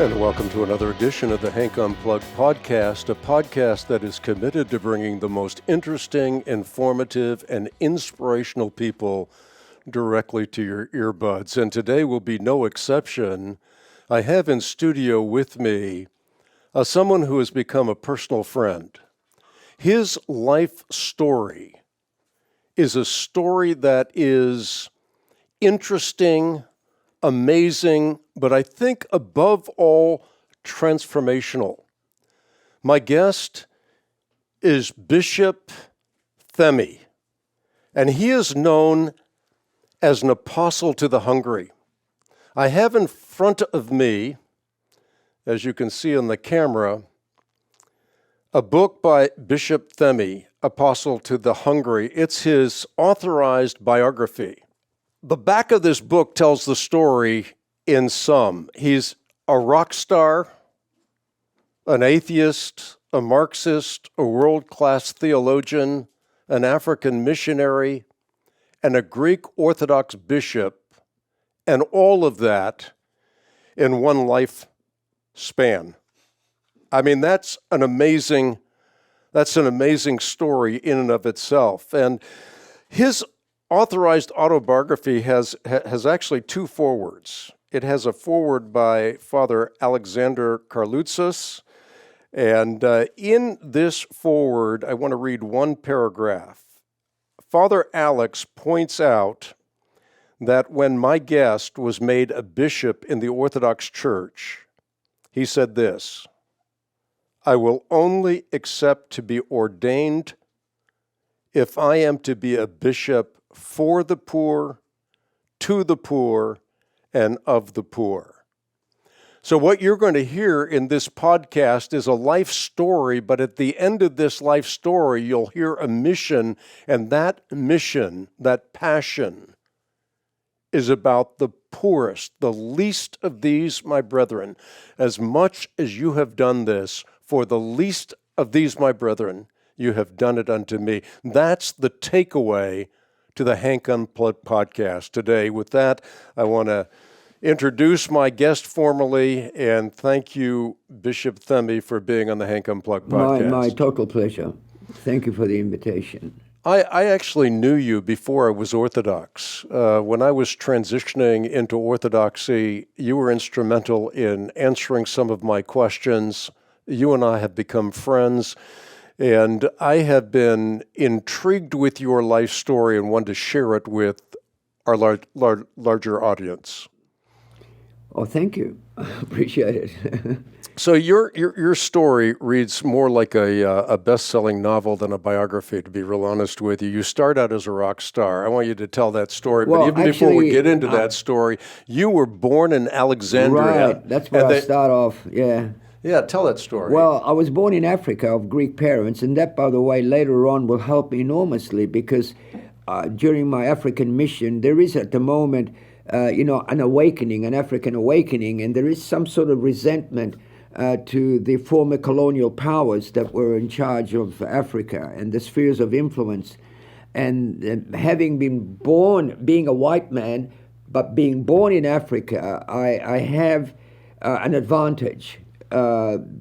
And welcome to another edition of the Hank Unplugged podcast, a podcast that is committed to bringing the most interesting, informative, and inspirational people directly to your earbuds. And today will be no exception. I have in studio with me someone who has become a personal friend. His life story is a story that is interesting, amazing, but I think above all, transformational. My guest is Bishop Themi, and he is known as an apostle to the hungry. I have in front of me, as you can see on the camera, a book by Bishop Themi, Apostle to the Hungry. It's his authorized biography. The back of this book tells the story in sum. He's a rock star, an atheist, a Marxist, a world-class theologian, an African missionary, and a Greek Orthodox Bishop, and all of that in one life span. I mean, that's an amazing story in and of itself. And his authorized autobiography has actually two forewords. It has a foreword by Father Alexander Karloutzis, and in this foreword, I want to read one paragraph. Father Alex points out that when my guest was made a bishop in the Orthodox Church, he said this: "I will only accept to be ordained if I am to be a bishop for the poor, to the poor, and of the poor." So what you're going to hear in this podcast is a life story, but at the end of this life story, you'll hear a mission, and that mission, that passion, is about the poorest, the least of these, my brethren. As much as you have done this for the least of these, my brethren, you have done it unto me. That's the takeaway to the Hank Unplugged podcast today. With that, I want to introduce my guest formally and thank you, Bishop Themi, for being on the Hank Unplugged podcast. My total pleasure. Thank you for the invitation. I actually knew you before I was Orthodox. When I was transitioning into Orthodoxy, you were instrumental in answering some of my questions. You and I have become friends. And I have been intrigued with your life story and want to share it with our larger audience. Oh, thank you. Appreciate it. So your story reads more like a best-selling novel than a biography, to be real honest with you. You start out as a rock star. I want you to tell that story. Well, but even actually, before we get into that story, you were born in Alexandria. Right. That's where I start off. Yeah. Yeah, tell that story. Well, I was born in Africa of Greek parents, and that, by the way, later on will help me enormously because during my African mission, there is at the moment, an awakening, an African awakening, and there is some sort of resentment to the former colonial powers that were in charge of Africa and the spheres of influence. And having been born, being a white man, but being born in Africa, I have an advantage.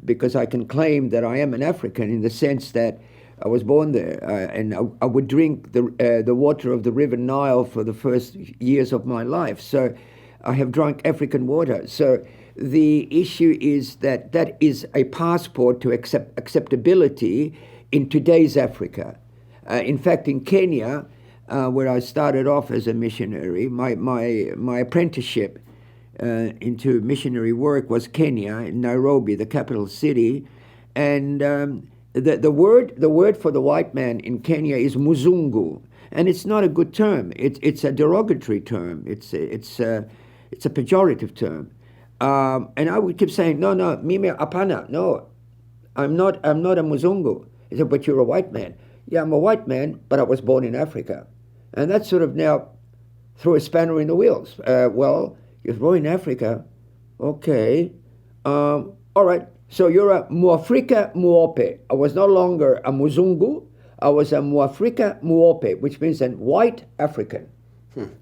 Because I can claim that I am an African in the sense that I was born there, and I would drink the water of the River Nile for the first years of my life. So I have drunk African water. So the issue is that is a passport to acceptability in today's Africa. In fact, in Kenya, where I started off as a missionary, my apprenticeship into missionary work was Kenya, in Nairobi, the capital city, and the word for the white man in Kenya is muzungu, and it's not a good term. It's a derogatory term. It's a pejorative term, and I would keep saying no, mimi apana, no, I'm not a muzungu. He said, but you're a white man. Yeah, I'm a white man, but I was born in Africa, and that sort of now threw a spanner in the wheels. Well. You're born in Africa, okay. All right, so you're a Muafrika Muope. I was no longer a Muzungu, I was a Muafrika Muope, which means a white African.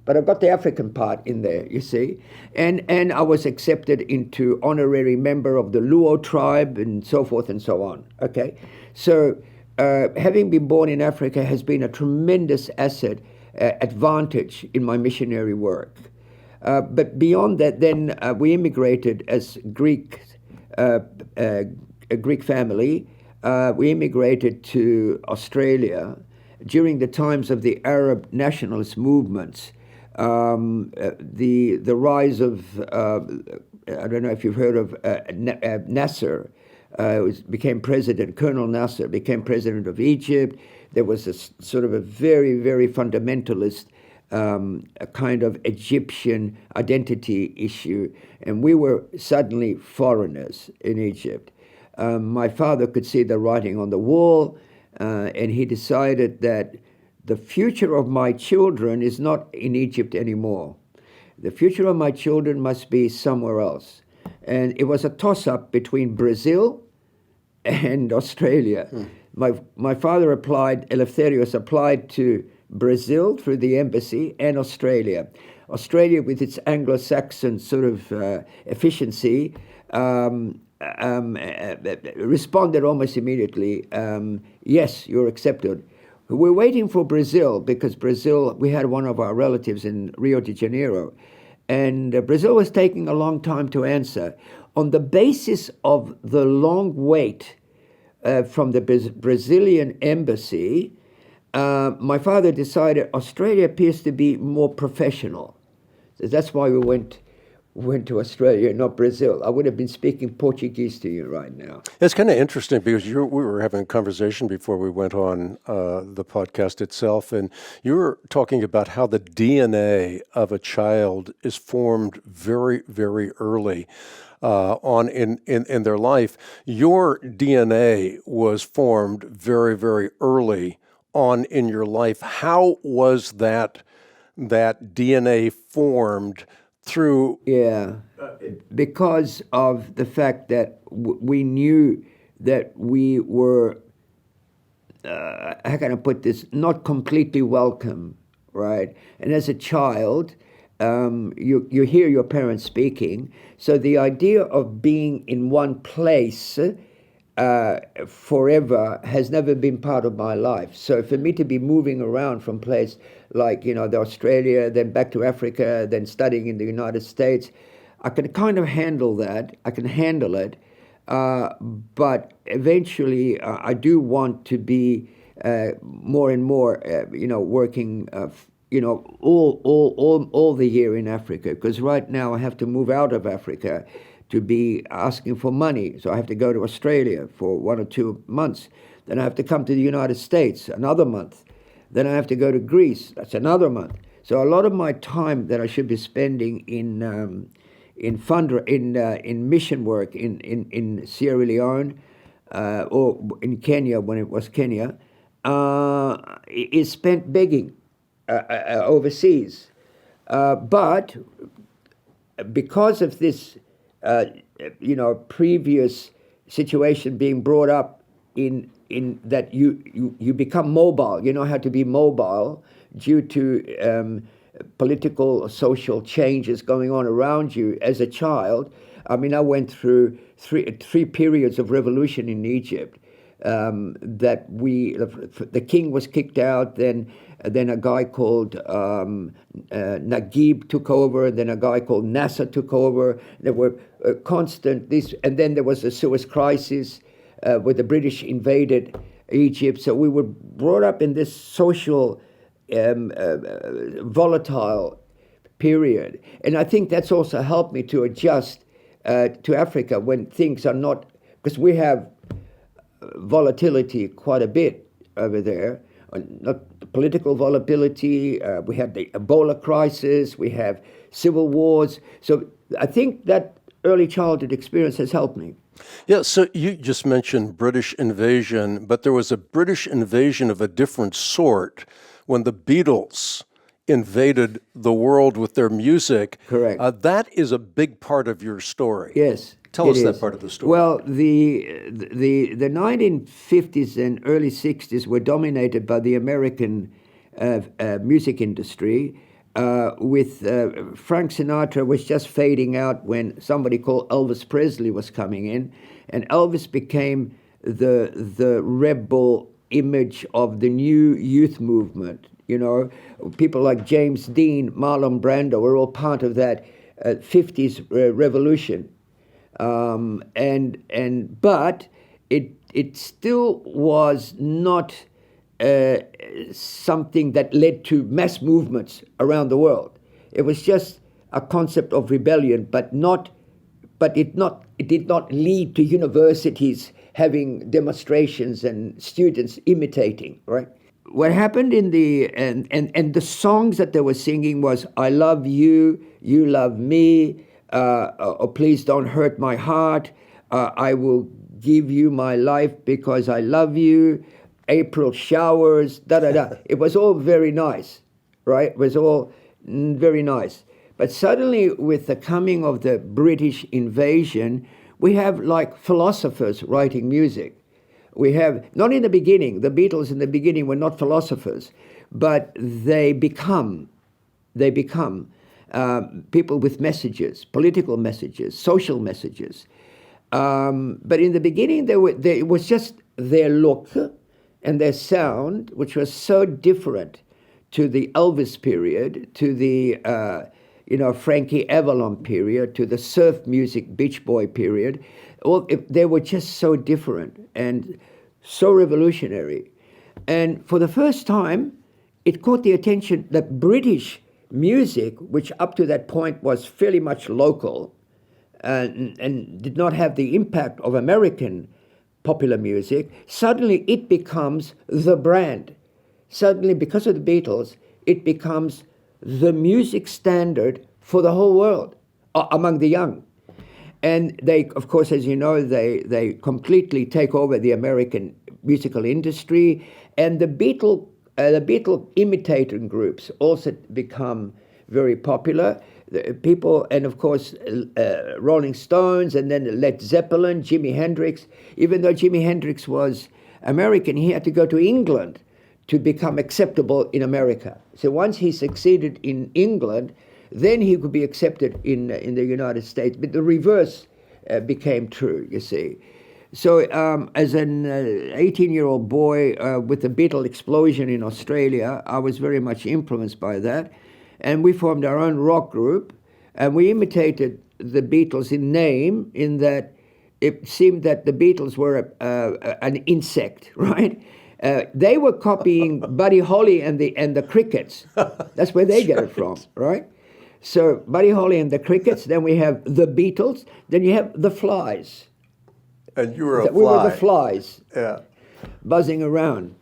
But I've got the African part in there, you see. And I was accepted into honorary member of the Luo tribe and so forth and so on, okay? So having been born in Africa has been a tremendous advantage in my missionary work. But beyond that, then we immigrated as a Greek family. We immigrated to Australia during the times of the Arab nationalist movements. The rise of, I don't know if you've heard of Nasser, became president, Colonel Nasser became president of Egypt. There was a sort of a very, very fundamentalist a kind of Egyptian identity issue, and we were suddenly foreigners in Egypt. My father could see the writing on the wall, and he decided that the future of my children is not in Egypt anymore. The future of my children must be somewhere else. And it was a toss-up between Brazil and Australia. My father Eleftherios applied to Brazil through the embassy and Australia. Australia, with its Anglo-Saxon sort of efficiency, responded almost immediately, yes, you're accepted. We're waiting for Brazil because Brazil, we had one of our relatives in Rio de Janeiro, and Brazil was taking a long time to answer. On the basis of the long wait from the Brazilian embassy, my father decided Australia appears to be more professional. So that's why we went to Australia, not Brazil. I would have been speaking Portuguese to you right now. It's kind of interesting because we were having a conversation before we went on the podcast itself, and you were talking about how the DNA of a child is formed very, very early on in their life. Your DNA was formed very, very early on in your life. How was that DNA formed through? Yeah, because of the fact that we knew that we were, how can I put this, not completely welcome, right? And as a child, you hear your parents speaking, so the idea of being in one place forever has never been part of my life. So for me to be moving around from place like, the Australia, then back to Africa, then studying in the United States, I can kind of handle that. I can handle it. But eventually I do want to be more and more, working, all the year in Africa, because right now I have to move out of Africa to be asking for money. So I have to go to Australia for 1 or 2 months. Then I have to come to the United States, another month. Then I have to go to Greece, that's another month. So a lot of my time that I should be spending in mission work in Sierra Leone or in Kenya when it was Kenya, is spent begging overseas. But because of this previous situation being brought up in that you become mobile. You know how to be mobile due to political or social changes going on around you as a child. I mean, I went through three periods of revolution in Egypt. That the king was kicked out, then a guy called Naguib took over, then a guy called Nasser took over. There were constant and then there was the Suez Crisis where the British invaded Egypt. So we were brought up in this social volatile period, and I think that's also helped me to adjust to Africa when things are not, because we have volatility quite a bit over there. Not political volatility. We have the Ebola crisis. We have civil wars. So I think that early childhood experience has helped me. Yeah, so you just mentioned British invasion, but there was a British invasion of a different sort when the Beatles invaded the world with their music. Correct. That is a big part of your story. Yes. Tell us that part of the story. Well, the 1950s and early 60s were dominated by the American music industry, with Frank Sinatra was just fading out when somebody called Elvis Presley was coming in, and Elvis became the rebel image of the new youth movement. You know, people like James Dean, Marlon Brando were all part of that 50s revolution. But it still was not something that led to mass movements around the world. It was just a concept of rebellion, but it did not lead to universities having demonstrations and students imitating, right? What happened in the songs that they were singing was "I love you, you love me," or "Please don't hurt my heart," "I will give you my life because I love you," "April showers," da da da. It was all very nice, right? It was all very nice. But suddenly, with the coming of the British invasion, we have like philosophers writing music. We have, not in the beginning, the Beatles in the beginning were not philosophers, but they become people with messages, political messages, social messages. But in the beginning, it was just their look and their sound, which was so different to the Elvis period, to the Frankie Avalon period, to the surf music Beach Boy period. They were just so different and so revolutionary. And for the first time, it caught the attention that British music, which up to that point was fairly much local and did not have the impact of American popular music, suddenly it becomes the brand. Suddenly, because of the Beatles, it becomes the music standard for the whole world among the young. And they, of course, as you know, they completely take over the American musical industry, and the Beatle imitating groups also become very popular. People, and of course, Rolling Stones, and then Led Zeppelin, Jimi Hendrix. Even though Jimi Hendrix was American, he had to go to England to become acceptable in America. So once he succeeded in England, then he could be accepted in the United States. But the reverse became true, you see. So as an 18-year-old boy with the Beatle explosion in Australia, I was very much influenced by that. And we formed our own rock group, and we imitated the Beatles in name, in that it seemed that the Beatles were an insect, right? They were copying Buddy Holly and the Crickets. That's where they get it from, right? So Buddy Holly and the Crickets, then we have the Beatles, then you have the Flies. And you were a fly. We were the Flies, yeah, buzzing around.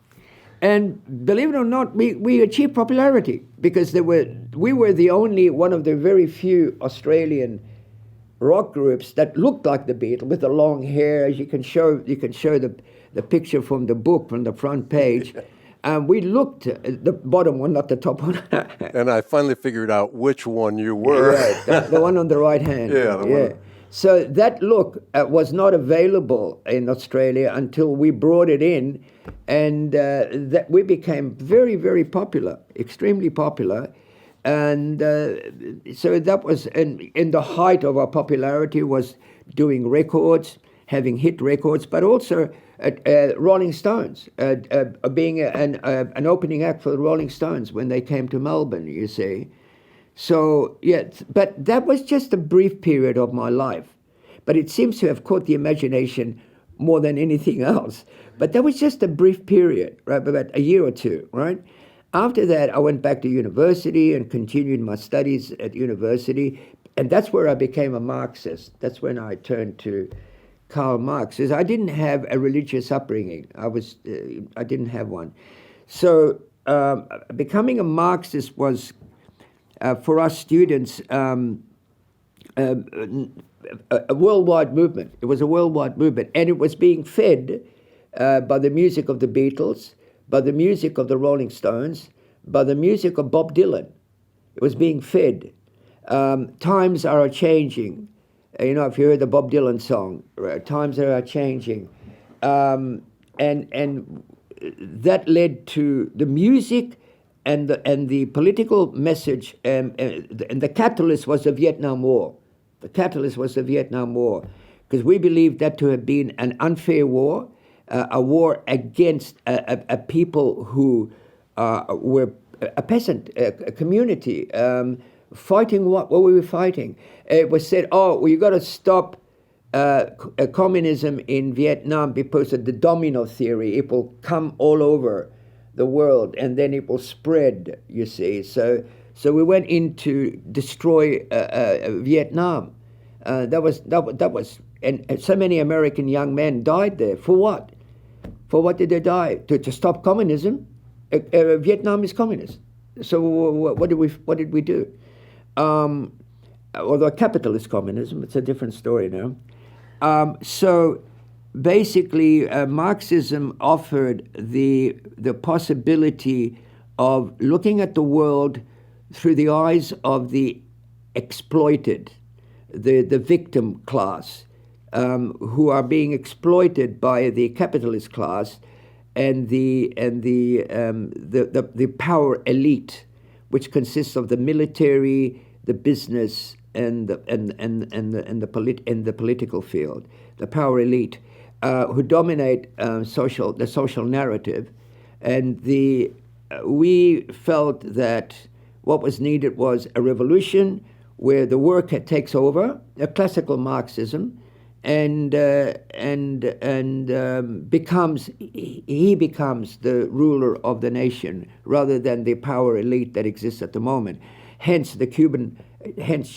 And believe it or not, we achieved popularity because we were the only one of the very few Australian rock groups that looked like the Beatles with the long hair. As you can show the picture from the book from the front page. And we looked at the bottom one, not the top one. And I finally figured out which one you were. Right, the one on the right hand. Yeah, the one. So that look was not available in Australia until we brought it in, and that we became very, very popular, extremely popular. And so that was, in the height of our popularity was doing records, having hit records, but also Rolling Stones, being an opening act for the Rolling Stones when they came to Melbourne, you see. So, yeah, but that was just a brief period of my life. But it seems to have caught the imagination more than anything else. But that was just a brief period, right, about a year or two, right? After that, I went back to university and continued my studies at university. And that's where I became a Marxist. That's when I turned to Karl Marx. I didn't have a religious upbringing. I didn't have one. So becoming a Marxist was, for us students, a worldwide movement. It was a worldwide movement, and it was being fed by the music of the Beatles, by the music of the Rolling Stones, by the music of Bob Dylan. It was being fed. Times are changing. You know, if you heard the Bob Dylan song, times are changing. And that led to the music and the political message, and the catalyst was the Vietnam War. The catalyst was the Vietnam War, because we believed that to have been an unfair war, a war against a people who were a peasant a community, fighting what were we fighting? It was said, oh, well, you got to stop communism in Vietnam because of the domino theory. It will come all over the world, and then it will spread, you see. So we went in to destroy Vietnam. That was, and so many American young men died there. For what? For what did they die? To stop communism? Vietnam is communist. So what did we do? Although capitalist communism, it's a different story now. So basically, Marxism offered the possibility of looking at the world through the eyes of the exploited, the victim class, who are being exploited by the capitalist class and the power elite, which consists of the military, the business, and the political field, the power elite, who dominate the social narrative, and we felt that what was needed was a revolution where the worker takes over, a classical Marxism, and becomes the ruler of the nation rather than the power elite that exists at the moment. Hence hence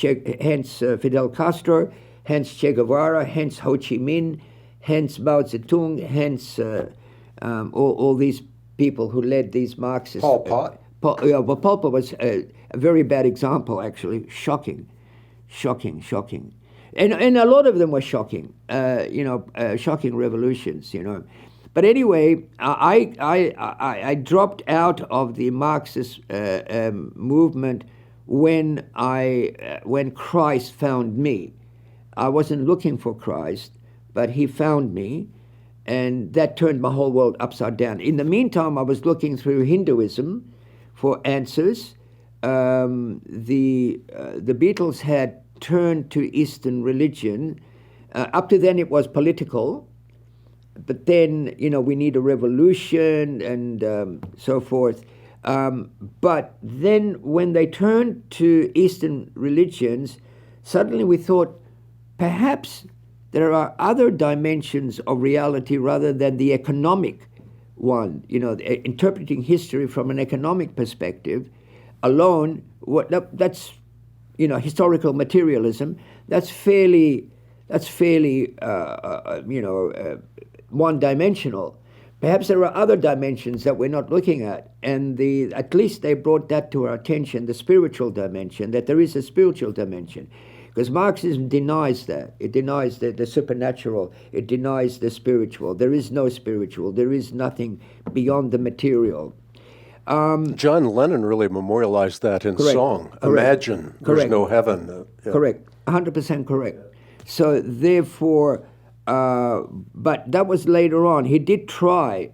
Fidel Castro, hence Che Guevara, hence Ho Chi Minh, hence Mao Zedong, hence all these people who led these Marxists. Pol Pot. Pol Pot was a very bad example, actually. Shocking. And a lot of them were shocking, shocking revolutions, But anyway, I dropped out of the Marxist movement when Christ found me. I wasn't looking for Christ, but he found me, and that turned my whole world upside down. In the meantime, I was looking through Hinduism for answers. The Beatles had turned to Eastern religion. Up to then, it was political, but then we need a revolution and so forth. But then, when they turned to Eastern religions, suddenly we thought perhaps there are other dimensions of reality rather than the economic one. Interpreting history from an economic perspective alone, that's historical materialism. That's fairly one-dimensional. Perhaps there are other dimensions that we're not looking at, and at least they brought that to our attention, the spiritual dimension, that there is a spiritual dimension. Because Marxism denies that. It denies the supernatural. It denies the spiritual. There is no spiritual. There is nothing beyond the material. John Lennon really memorialized that in song. Correct. Imagine there's no heaven. Correct. 100% correct. So therefore, but that was later on. He did try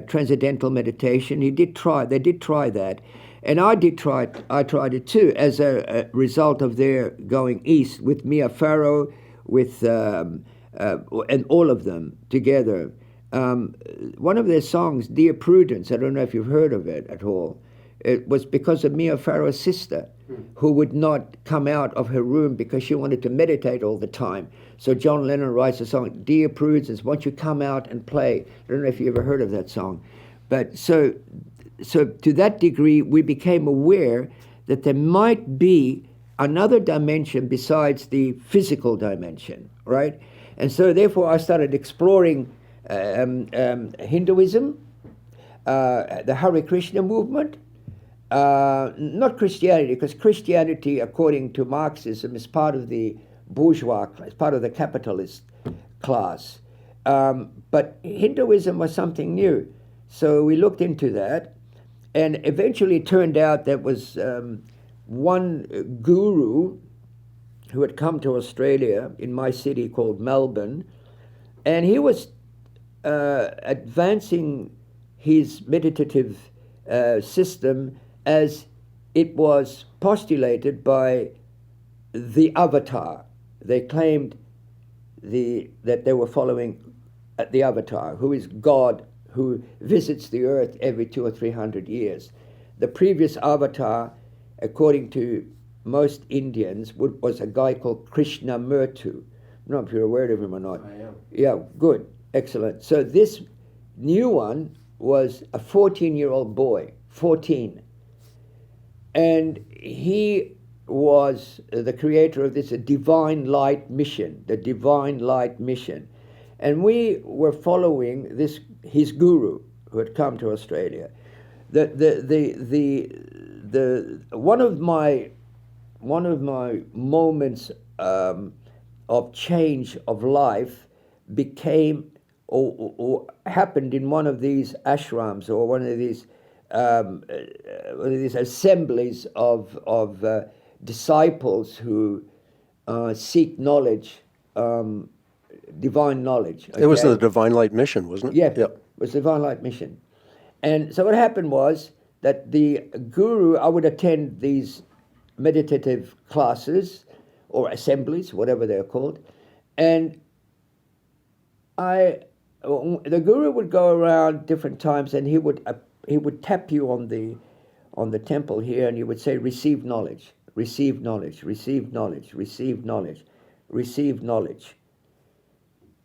transcendental meditation. They did try that. And I tried it too, as a result of their going east with Mia Farrow, and all of them together. One of their songs, Dear Prudence, I don't know if you've heard of it at all. It was because of Mia Farrow's sister, who would not come out of her room because she wanted to meditate all the time. So John Lennon writes a song, Dear Prudence, won't you come out and play? I don't know if you ever heard of that song. But so to that degree, we became aware that there might be another dimension besides the physical dimension, right? And so therefore I started exploring Hinduism, the Hare Krishna movement, not Christianity, because Christianity, according to Marxism, is part of the bourgeois class, part of the capitalist class. But Hinduism was something new. So we looked into that, and eventually it turned out there was one guru who had come to Australia in my city called Melbourne, and he was advancing his meditative system as it was postulated by the Avatar. They claimed that they were following the Avatar, who is God, who visits the earth every 200 or 300 years. The previous Avatar, according to most Indians, was a guy called Krishnamurti. I don't know if you're aware of him or not. I am. Yeah, good, excellent. So this new one was a 14-year-old boy, 14. And he was the creator of this Divine Light Mission, the Divine Light Mission. And we were following his guru who had come to Australia. One of my moments of change of life became or happened in one of these ashrams or one of these assemblies of disciples who seek knowledge, divine knowledge. Okay? It was the Divine Light Mission, wasn't it? Yeah, Yep. it was the Divine Light Mission. And so what happened was that the guru, I would attend these meditative classes or assemblies, whatever they're called, and the guru would go around different times, and he would tap you on the temple here, and he would say, "Receive knowledge, receive knowledge, receive knowledge, receive knowledge, receive knowledge."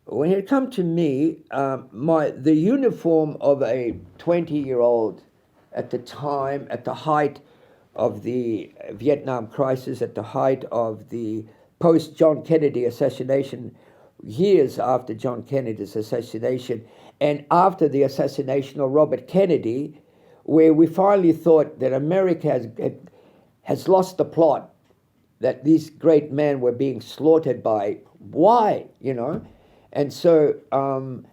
When it come to me, the uniform of a 20-year-old at the time, at the height of the Vietnam crisis, at the height of the post-John Kennedy assassination, years after John Kennedy's assassination, and after the assassination of Robert Kennedy, where we finally thought that America has lost the plot, that these great men were being slaughtered by, why, And so, and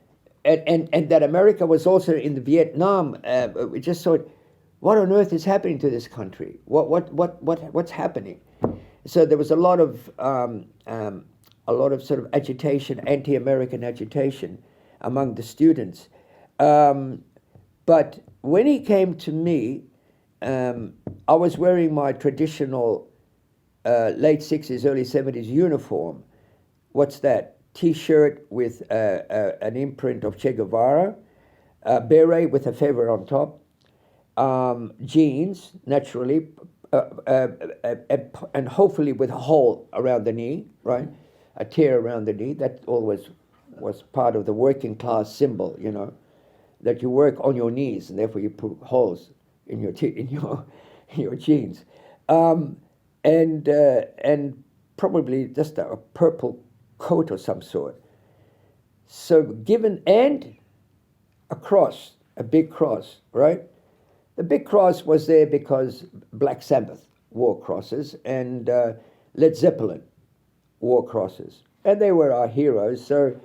that America was also in the Vietnam. We just thought, what on earth is happening to this country? What's happening? So there was a lot of sort of agitation, anti-American agitation among the students. But when he came to me, I was wearing my traditional late 60s, early 70s uniform. What's that? T-shirt with an imprint of Che Guevara, a beret with a feather on top, jeans, naturally, and hopefully with a hole around the knee, right? A tear around the knee. That always was part of the working class symbol, that you work on your knees, and therefore you put holes in your jeans, and probably just a purple coat of some sort. So and a cross, a big cross, right? The big cross was there because Black Sabbath wore crosses, and Led Zeppelin wore crosses. And they were our heroes. So,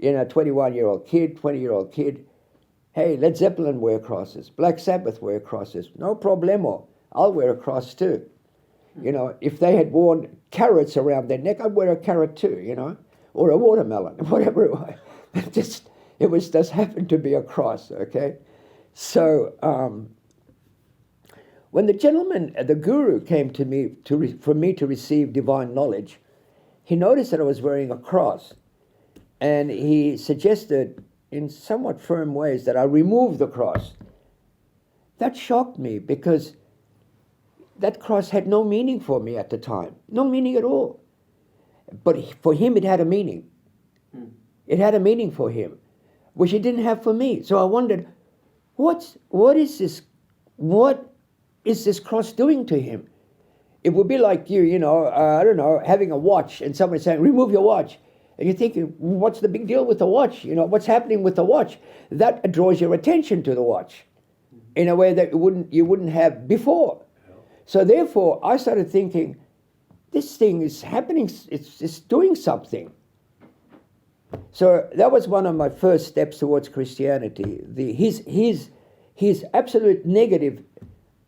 21-year-old kid, 20-year-old kid, hey, Led Zeppelin wear crosses, Black Sabbath wear crosses, no problemo, I'll wear a cross too. If they had worn carrots around their neck, I'd wear a carrot too, or a watermelon, whatever it was. It just happened to be a cross, okay? So when the guru came to me for me to receive divine knowledge, he noticed that I was wearing a cross, and he suggested in somewhat firm ways that I remove the cross. That shocked me because that cross had no meaning for me at the time, no meaning at all. But for him, it had a meaning. It had a meaning for him, which it didn't have for me. So I wondered, what is this cross doing to him? It would be like you, I don't know, having a watch and somebody saying, remove your watch. And you're thinking, what's the big deal with the watch? What's happening with the watch? That draws your attention to the watch in a way that you wouldn't have before. So therefore, I started thinking, this thing is happening, it's doing something. So that was one of my first steps towards Christianity. His absolute negative,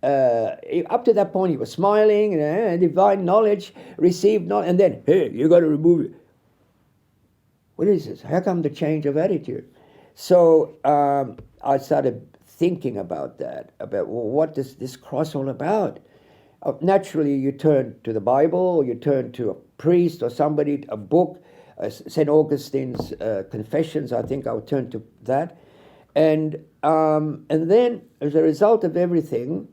up to that point he was smiling, divine knowledge, received knowledge, and then, hey, you got to remove it. What is this? How come the change of attitude? So I started thinking about that, about what is this cross all about. Naturally, you turn to the Bible, or you turn to a priest or somebody, a book, St. Augustine's Confessions. I think I'll turn to that, and then as a result of everything,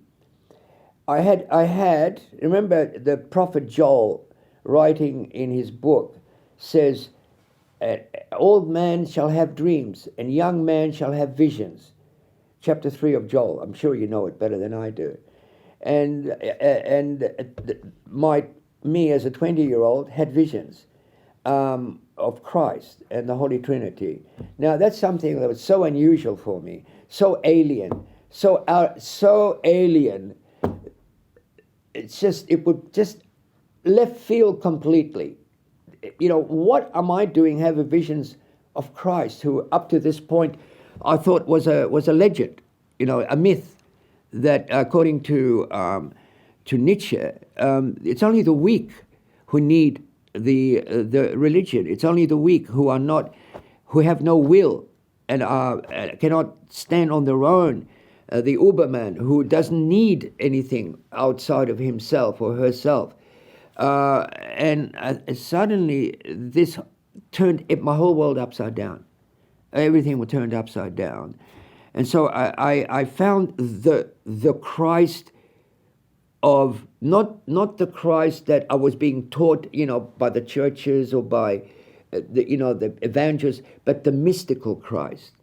I had remember the prophet Joel, writing in his book, says, "Old man shall have dreams, and young man shall have visions." Chapter 3 of Joel. I'm sure you know it better than I do. And me as a 20-year-old had visions of Christ and the Holy Trinity. Now that's something that was so unusual for me, so alien, so alien. It would just left field completely. What am I doing? Having visions of Christ, who up to this point I thought was a legend, a myth. That according to Nietzsche, it's only the weak who need the religion. It's only the weak who have no will and cannot stand on their own. The Uberman who doesn't need anything outside of himself or herself. And suddenly this turned my whole world upside down. Everything was turned upside down. And so I found the Christ of not the Christ that I was being taught, by the churches or by the evangelists, but the mystical Christ.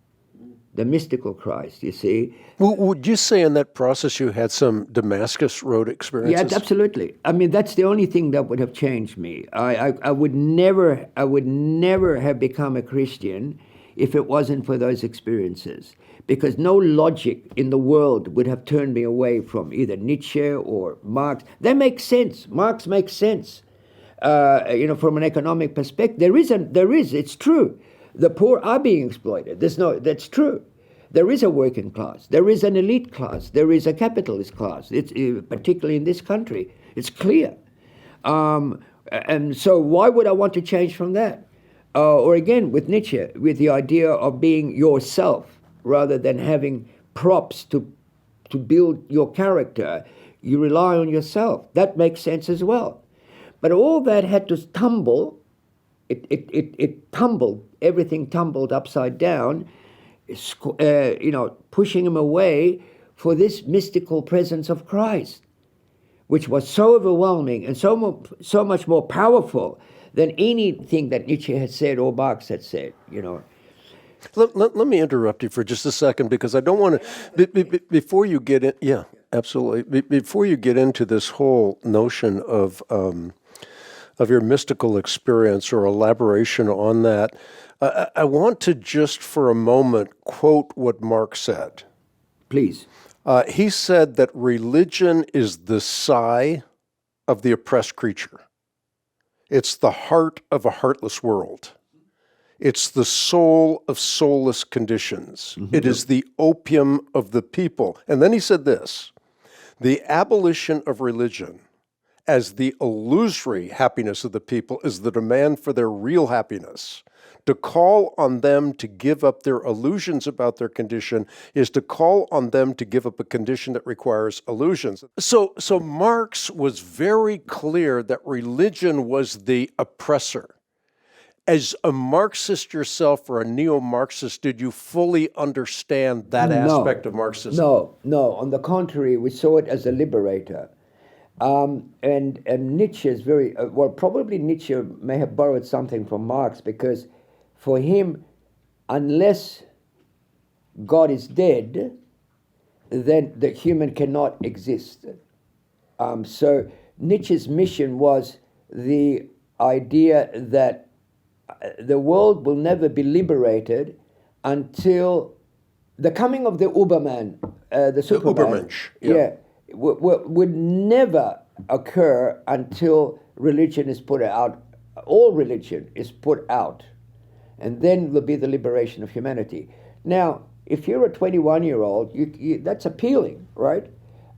The mystical Christ, you see. Well, would you say in that process you had some Damascus Road experiences? Yeah, absolutely. I mean, that's the only thing that would have changed me. I would never have become a Christian if it wasn't for those experiences. Because no logic in the world would have turned me away from either Nietzsche or Marx. They make sense. Marx makes sense, from an economic perspective. There is. It's true. The poor are being exploited. That's true. There is a working class. There is an elite class. There is a capitalist class. It's particularly in this country. It's clear. And so why would I want to change from that? Or again, with Nietzsche, with the idea of being yourself, rather than having props to build your character, you rely on yourself. That makes sense as well. But all that had to tumble. It tumbled. Everything tumbled upside down. Pushing him away for this mystical presence of Christ, which was so overwhelming and so much more powerful than anything that Nietzsche had said or Marx had said. Let me interrupt you for just a second, because I don't want to, before you get in, yeah, absolutely. Before you get into this whole notion of your mystical experience or elaboration on that, I want to just for a moment quote what Marx said. Please. He said that religion is the sigh of the oppressed creature. It's the heart of a heartless world. It's the soul of soulless conditions. Mm-hmm. It is the opium of the people. And then he said this: the abolition of religion as the illusory happiness of the people is the demand for their real happiness. To call on them to give up their illusions about their condition is to call on them to give up a condition that requires illusions. So Marx was very clear that religion was the oppressor. As a Marxist yourself or a neo-Marxist, did you fully understand that aspect of Marxism? No. On the contrary, we saw it as a liberator. And Nietzsche is very, probably Nietzsche may have borrowed something from Marx, because for him, unless God is dead, then the human cannot exist. So Nietzsche's mission was the idea that the world will never be liberated until the coming of the Uberman, the Superman. The Ubermensch, would never occur until religion is put out. All religion is put out. And then will be the liberation of humanity. Now, if you're a 21-year-old, that's appealing, right?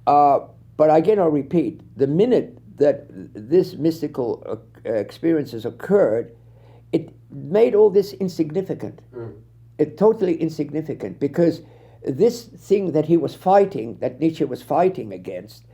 But again, I'll repeat, the minute that this mystical experiences occurred, it made all this insignificant. It totally insignificant, because this thing that he was fighting, that Nietzsche was fighting against,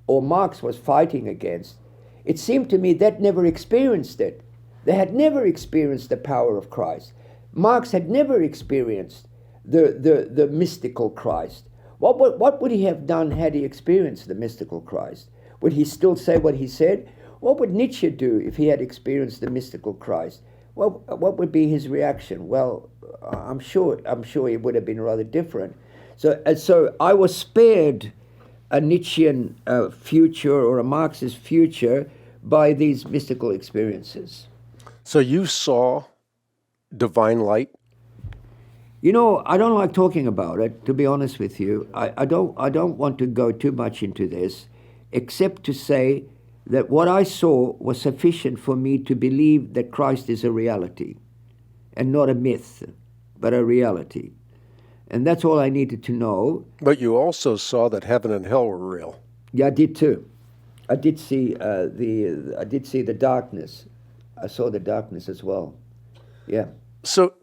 or Marx was fighting against, it seemed to me that never experienced it. They had never experienced the power of Christ. Marx had never experienced the mystical Christ. What would he have done had he experienced the mystical Christ? Would he still say what he said? What would Nietzsche do if he had experienced the mystical Christ? Well, what would be his reaction? Well, I'm sure it would have been rather different. So I was spared a Nietzschean future or a Marxist future by these mystical experiences. So you saw divine light? You know, I don't like talking about it, to be honest with you. I don't want to go too much into this, except to say that what I saw was sufficient for me to believe that Christ is a reality, and not a myth, but a reality. And that's all I needed to know. But you also saw that heaven and hell were real. Yeah, I did too. I did see the darkness. I saw the darkness as well. Yeah. So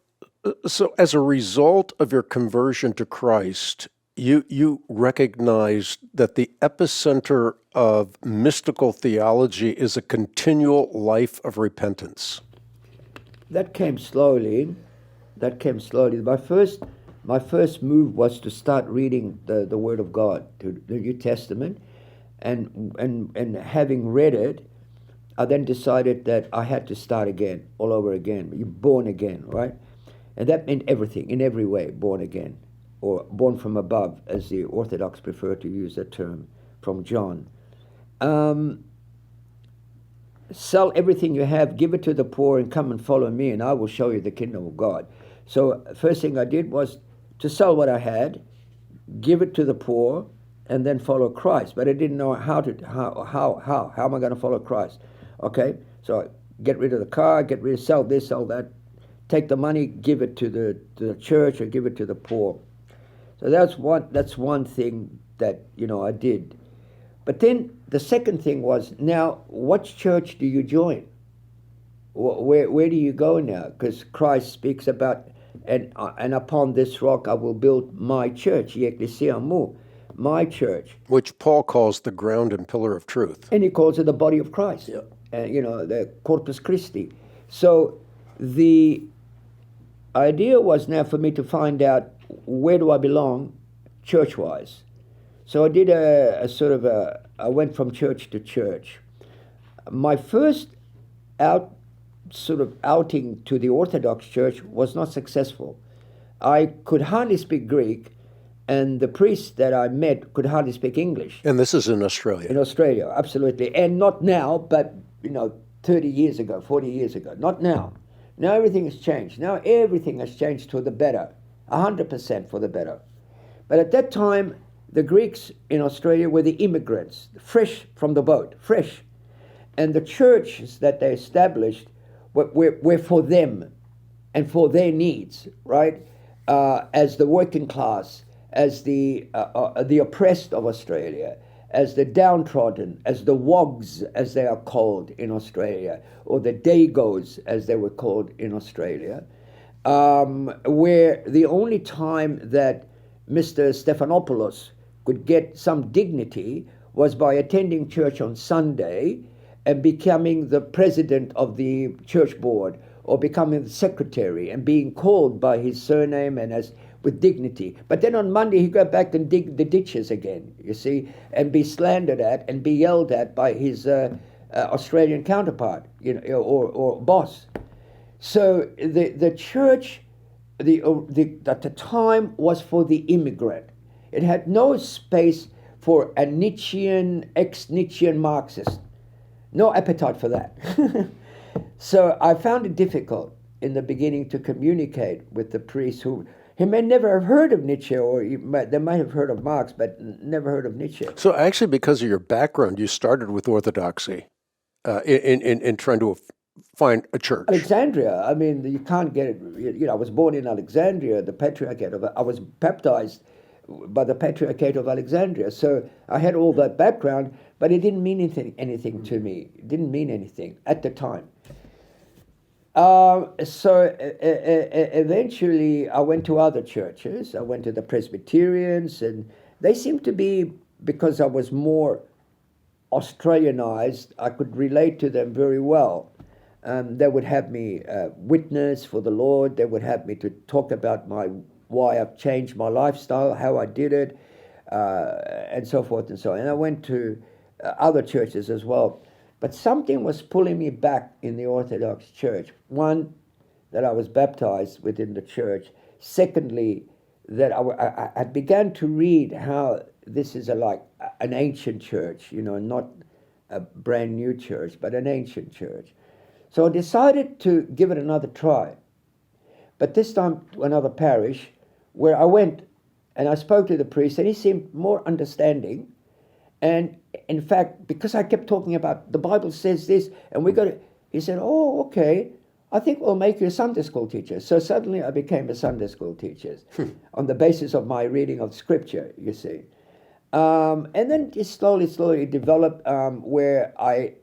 as a result of your conversion to Christ, you recognized that the epicenter of mystical theology is a continual life of repentance. That came slowly. My first move was to start reading the Word of God, the New Testament, and having read it, I then decided that I had to start again, all over again. You're born again, right? And that meant everything, in every way, born again, or born from above, as the Orthodox prefer to use that term, from John. Sell everything you have, give it to the poor, and come and follow me, and I will show you the kingdom of God. So first thing I did was to sell what I had, give it to the poor, and then follow Christ. But I didn't know how am I going to follow Christ? Okay, so get rid of the car, sell this, sell that, take the money, give it to the church, or give it to the poor. So that's one thing that I did. But then the second thing was, now what church do you join? Where do you go now? Because Christ speaks about, and upon this rock I will build my church, the Ecclesia mu, my church. Which Paul calls the ground and pillar of truth. And he calls it the body of Christ. Yeah. The Corpus Christi. So the idea was now for me to find out, where do I belong church-wise? So I did I went from church to church. My first outing to the Orthodox Church was not successful. I could hardly speak Greek, and the priests that I met could hardly speak English. And this is in Australia? In Australia, absolutely. And not now, but 30 years ago, 40 years ago. Not now. Now everything has changed. Now everything has changed for the better, 100% for the better. But at that time, the Greeks in Australia were the immigrants, fresh from the boat, fresh. And the churches that they established were for them and for their needs, right? As the working class, as the oppressed of Australia, as the downtrodden, as the wogs, as they are called in Australia, or the Dagos, as they were called in Australia, where the only time that Mr. Stephanopoulos could get some dignity was by attending church on Sunday and becoming the president of the church board, or becoming the secretary and being called by his surname and with dignity. But then on Monday he'd go back and dig the ditches again, you see, and be slandered at and be yelled at by his Australian counterpart, or boss. So the church, at the time, was for the immigrant. It had no space for a Nietzschean, ex-Nietzschean Marxist. No appetite for that. So I found it difficult in the beginning to communicate with the priests who may never have heard of Nietzsche, or they might have heard of Marx, but never heard of Nietzsche. So actually, because of your background, you started with orthodoxy in trying to find a church. Alexandria, I mean, you can't get it. I was born in Alexandria, the Patriarchate of. I was baptized by the Patriarchate of Alexandria, so I had all that background, but it didn't mean anything to me. It didn't mean anything at the time. Eventually, I went to other churches. I went to the Presbyterians, and they seemed to be, because I was more Australianized, I could relate to them very well. They would have me witness for the Lord. They would have me to talk about why I've changed my lifestyle, how I did it, and so forth and so on. And I went to other churches as well. But something was pulling me back in the Orthodox Church. One, that I was baptized within the church. Secondly, that I began to read how this is like an ancient church, not a brand new church, but an ancient church. So I decided to give it another try. But this time to another parish, where I went and I spoke to the priest, and he seemed more understanding. And in fact, because I kept talking about the Bible says this, and he said, "Oh, okay, I think we'll make you a Sunday school teacher." So suddenly I became a Sunday school teacher on the basis of my reading of Scripture, you see. And then it slowly developed where I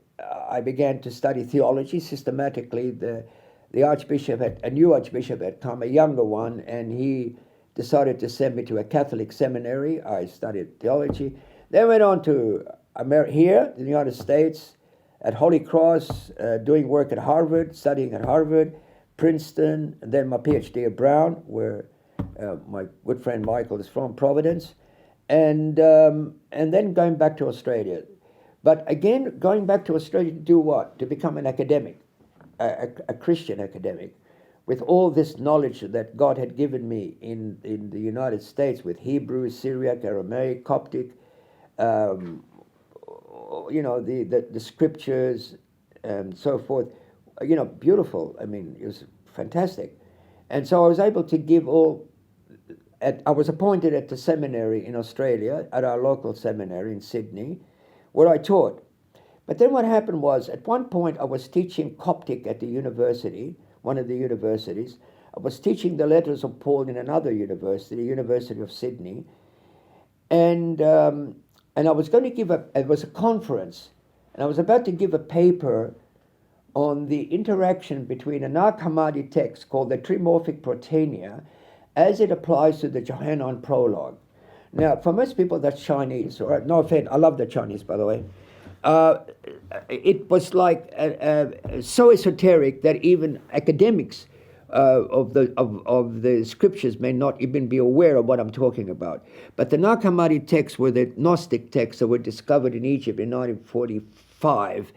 began to study theology systematically. The Archbishop, a new Archbishop had come, a younger one, and he decided to send me to a Catholic seminary. I studied theology. Then went on to here in the United States, at Holy Cross, doing work at Harvard, studying at Harvard, Princeton, and then my PhD at Brown, where my good friend Michael is from, Providence, and then going back to Australia. But again, going back to Australia to do what? To become an academic, a Christian academic, with all this knowledge that God had given me in the United States with Hebrew, Syriac, Aramaic, Coptic, the scriptures and so forth, beautiful. I mean, it was fantastic. And so I was able to give I was appointed at the seminary in Australia, at our local seminary in Sydney, where I taught. But then what happened was, at one point I was teaching Coptic at the university, one of the universities. I was teaching the letters of Paul in another university, University of Sydney. And I was going to it was a conference, and I was about to give a paper on the interaction between a Nag Hammadi text called the Trimorphic Protenia as it applies to the Johannine prologue. Now, for most people, that's Chinese. All right? No offense, I love the Chinese, by the way. It was like so esoteric that even academics of the scriptures may not even be aware of what I'm talking about. But the Nag Hammadi texts were the Gnostic texts that were discovered in Egypt in 1945,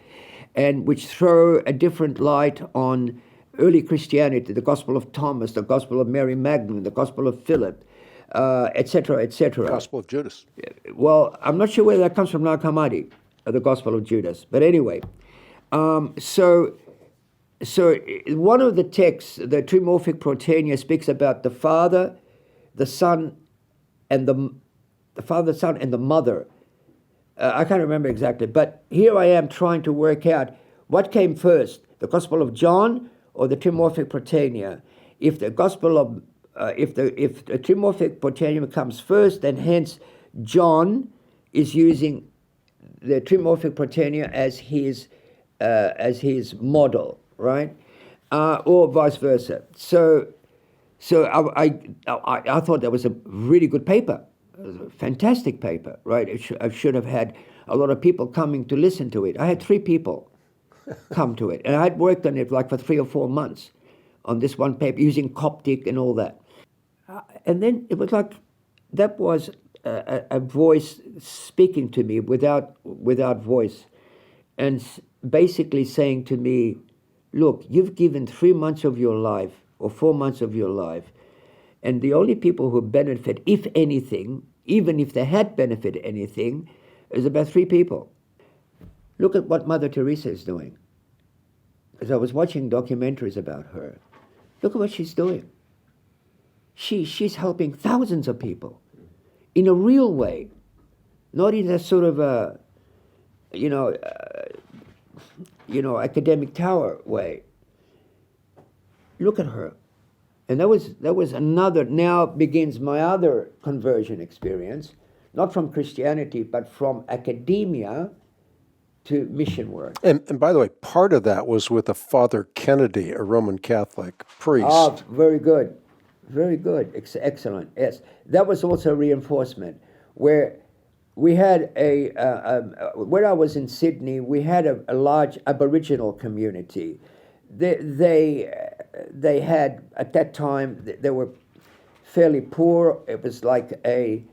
and which throw a different light on early Christianity, the Gospel of Thomas, the Gospel of Mary Magdalene, the Gospel of Philip, etc., etc. Gospel of Judas. Well, I'm not sure whether that comes from Nag Hammadi, the Gospel of Judas. But anyway, so one of the texts, the Trimorphic Protenia, speaks about the Father, the Son, and the Father, the Son, and the Mother. I can't remember exactly, but here I am trying to work out what came first, the Gospel of John or the Trimorphic Protenia. If the Gospel of if the Trimorphic Protenia comes first, then hence John is using the Trimorphic Protenia as his model, right? Or vice versa. So I thought that was a really good paper, a fantastic paper, right? I should have had a lot of people coming to listen to it. I had 3 people come to it, and I had worked on it like for 3 or 4 months on this one paper using Coptic and all that. And then it was like that was a voice speaking to me without voice, and basically saying to me, look, you've given 3 months of your life or 4 months of your life, and the only people who benefit, if anything, even if they had benefited anything, is about 3 people. Look at what Mother Teresa is doing. As I was watching documentaries about her, look at what she's doing. She's helping thousands of people in a real way, not in a sort of a, academic tower way. Look at her. And that was another, now begins my other conversion experience, not from Christianity, but from academia to mission work. And by the way, part of that was with a Father Kennedy, a Roman Catholic priest. Ah, very good. Very good. Excellent. Yes. That was also reinforcement, where we had where I was in Sydney, we had a large Aboriginal community. They had, at that time, they were fairly poor. It was like an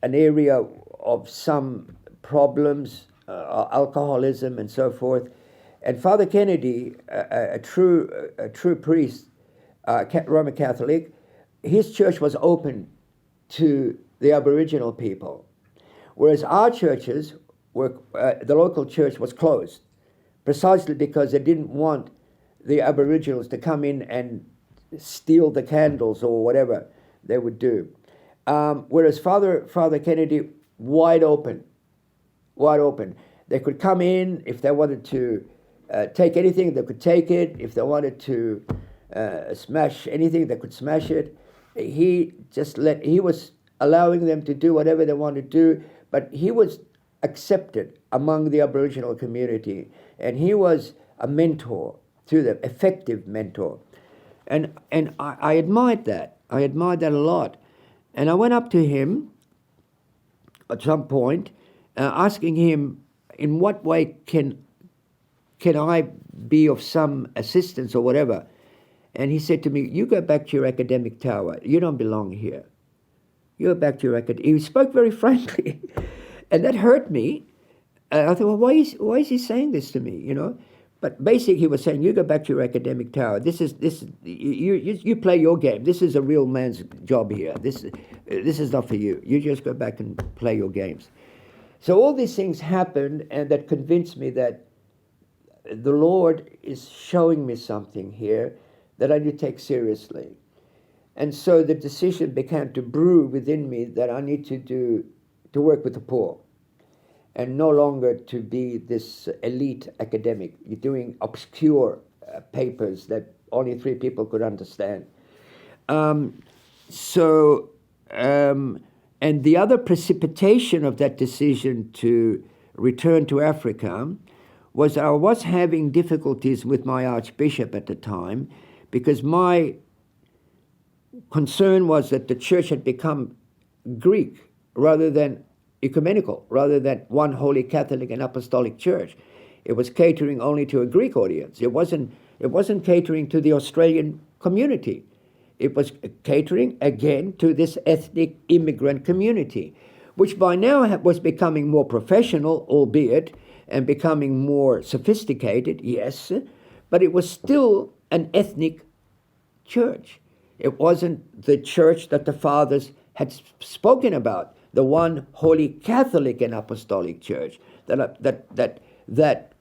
area of some problems, alcoholism and so forth. And Father Kennedy, a true priest, Roman Catholic, his church was open to the Aboriginal people, whereas our churches were, the local church was closed, precisely because they didn't want the Aboriginals to come in and steal the candles or whatever they would do. Whereas Father Kennedy, wide open. They could come in if they wanted to take anything, they could take it. If they wanted to smash anything, they could smash it. He was allowing them to do whatever they wanted to do, but he was accepted among the Aboriginal community, and he was a mentor to them, effective mentor. And I admired that. I admired that a lot. And I went up to him at some point, asking him, in what way can I be of some assistance or whatever? And he said to me, you go back to your academic tower. You don't belong here. You go back to your academic. He spoke very frankly. And that hurt me. I thought, well, why is he saying this to me, you know? But basically he was saying, you go back to your academic tower. You play your game. This is a real man's job here. This is not for you. You just go back and play your games. So all these things happened, and that convinced me that the Lord is showing me something here that I need to take seriously. And so the decision began to brew within me that I need to work with the poor, and no longer to be this elite academic. You're doing obscure papers that only 3 people could understand. And the other precipitation of that decision to return to Africa was I was having difficulties with my Archbishop at the time, because my concern was that the church had become Greek rather than ecumenical, rather than one holy Catholic and Apostolic Church. It was catering only to a Greek audience. It wasn't catering to the Australian community. It was catering again to this ethnic immigrant community, which by now was becoming more professional, albeit, and becoming more sophisticated, yes, but it was still an ethnic church. It wasn't the church that the fathers had spoken about, the one holy Catholic and Apostolic Church that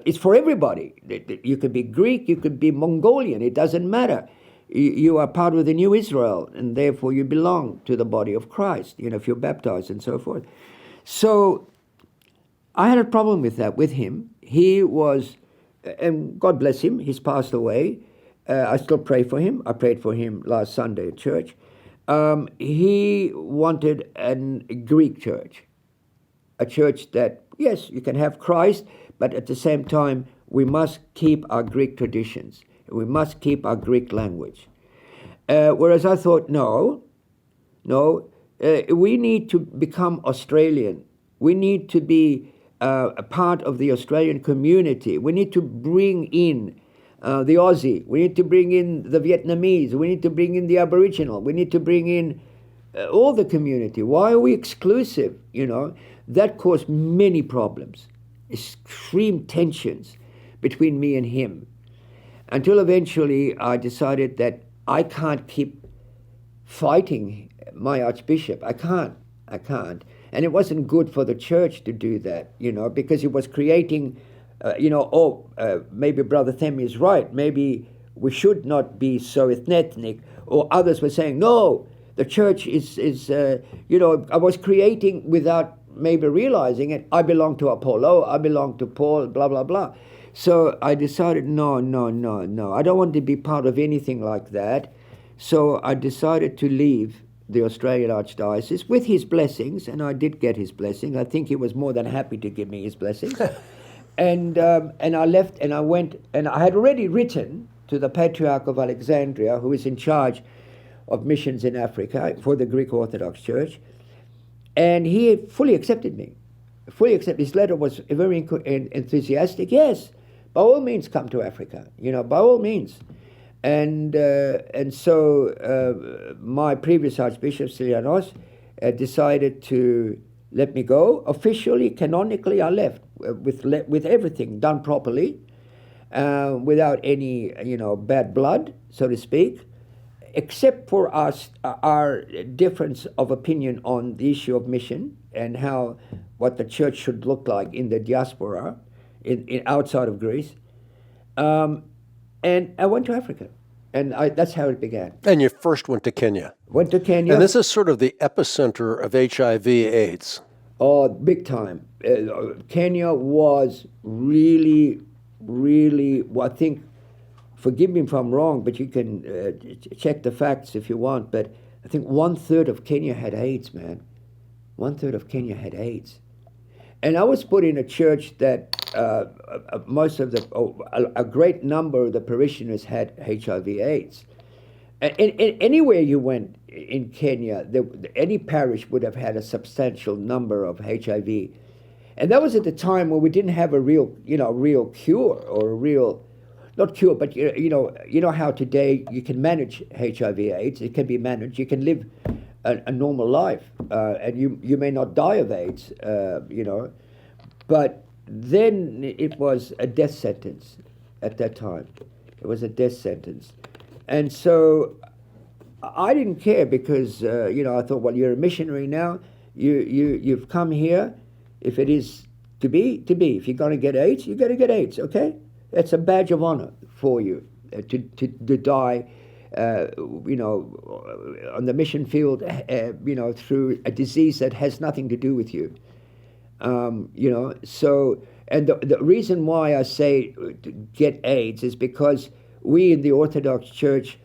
is for everybody. You could be Greek, you could be Mongolian, it doesn't matter. You are part of the new Israel, and therefore you belong to the body of Christ, if you're baptized and so forth. So I had a problem with that, with him. He was, and God bless him, he's passed away. I still pray for him. I prayed for him last Sunday at church. He wanted a Greek church, a church that, yes, you can have Christ, but at the same time, we must keep our Greek traditions. We must keep our Greek language. Whereas I thought, no, we need to become Australian. We need to be a part of the Australian community. We need to bring in the Aussie. We need to bring in the Vietnamese. We need to bring in the Aboriginal. We need to bring in all the community. Why are we exclusive? That caused many problems, extreme tensions between me and him, until eventually I decided that I can't keep fighting my Archbishop. I can't. And it wasn't good for the church to do that, because it was creating, maybe Brother Themi is right. Maybe we should not be so ethnic. Or others were saying, no, the church is I was creating without maybe realizing it. I belong to Apollo, I belong to Paul, blah, blah, blah. So I decided, no. I don't want to be part of anything like that. So I decided to leave the Australian Archdiocese with his blessings, and I did get his blessing. I think he was more than happy to give me his blessings. And I left, and I went, and I had already written to the Patriarch of Alexandria, who is in charge of missions in Africa for the Greek Orthodox Church, and he fully accepted me. Fully accepted. His letter was very enthusiastic. Yes, by all means, come to Africa. By all means. And so my previous Archbishop Stylianos decided to let me go. Officially, canonically, I left with everything done properly, without any bad blood, so to speak, except for our difference of opinion on the issue of mission and what the church should look like in the diaspora, in outside of Greece. And I went to Africa, and that's how it began. And you first went to Kenya. Went to Kenya. And this is sort of the epicenter of HIV/AIDS. Oh, big time. Kenya was really, really, well, I think, forgive me if I'm wrong, but you can check the facts if you want, but I think 1/3 of Kenya had AIDS, man. 1/3 of Kenya had AIDS. And I was put in a church that a great number of the parishioners had HIV/AIDS. And anywhere you went in Kenya, any parish would have had a substantial number of HIV. And that was at the time when we didn't have a real cure, or a real, not cure, but you know how today you can manage HIV/AIDS. It can be managed. You can live a normal life, and you may not die of AIDS, But then it was a death sentence at that time. It was a death sentence. And so I didn't care because, I thought, well, you're a missionary now. You've come here. If it is to be. If you're going to get AIDS, you're going to get AIDS, okay? That's a badge of honor for you to die, on the mission field, through a disease that has nothing to do with you. So, and the reason why I say to get AIDS is because we in the Orthodox Church,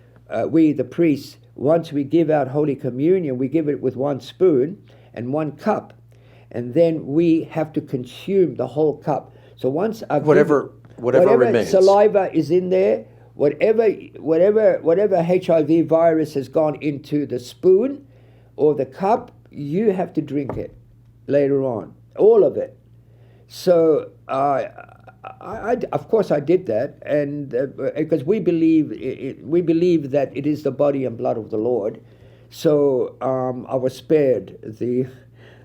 we the priests, once we give out Holy Communion, we give it with one spoon and one cup, and then we have to consume the whole cup. So once I've whatever remains, saliva is in there, whatever HIV virus has gone into the spoon or the cup, you have to drink it later on. All of it. So, of course, I did that, and because we believe that it is the body and blood of the Lord. So I was spared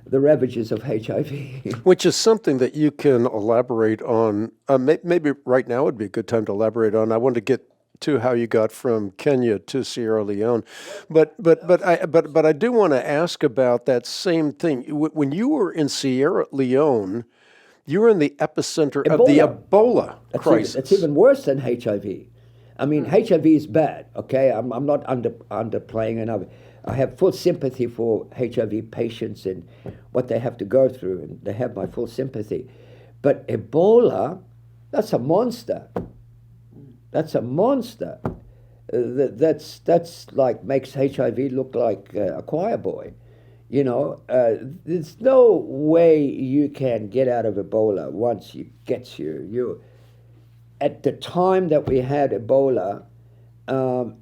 the ravages of HIV, which is something that you can elaborate on. Maybe right now would be a good time to elaborate on. I want to get to how you got from Kenya to Sierra Leone, but I do want to ask about that same thing. When you were in Sierra Leone, you were in the epicenter of the Ebola crisis. It's even worse than HIV. I mean, HIV is bad. Okay, I'm not underplaying enough. I have full sympathy for HIV patients and what they have to go through, and they have my full sympathy. But Ebola, that's a monster. That's a monster. That's like makes HIV look like a choir boy. There's no way you can get out of Ebola once it gets you. At the time that we had Ebola,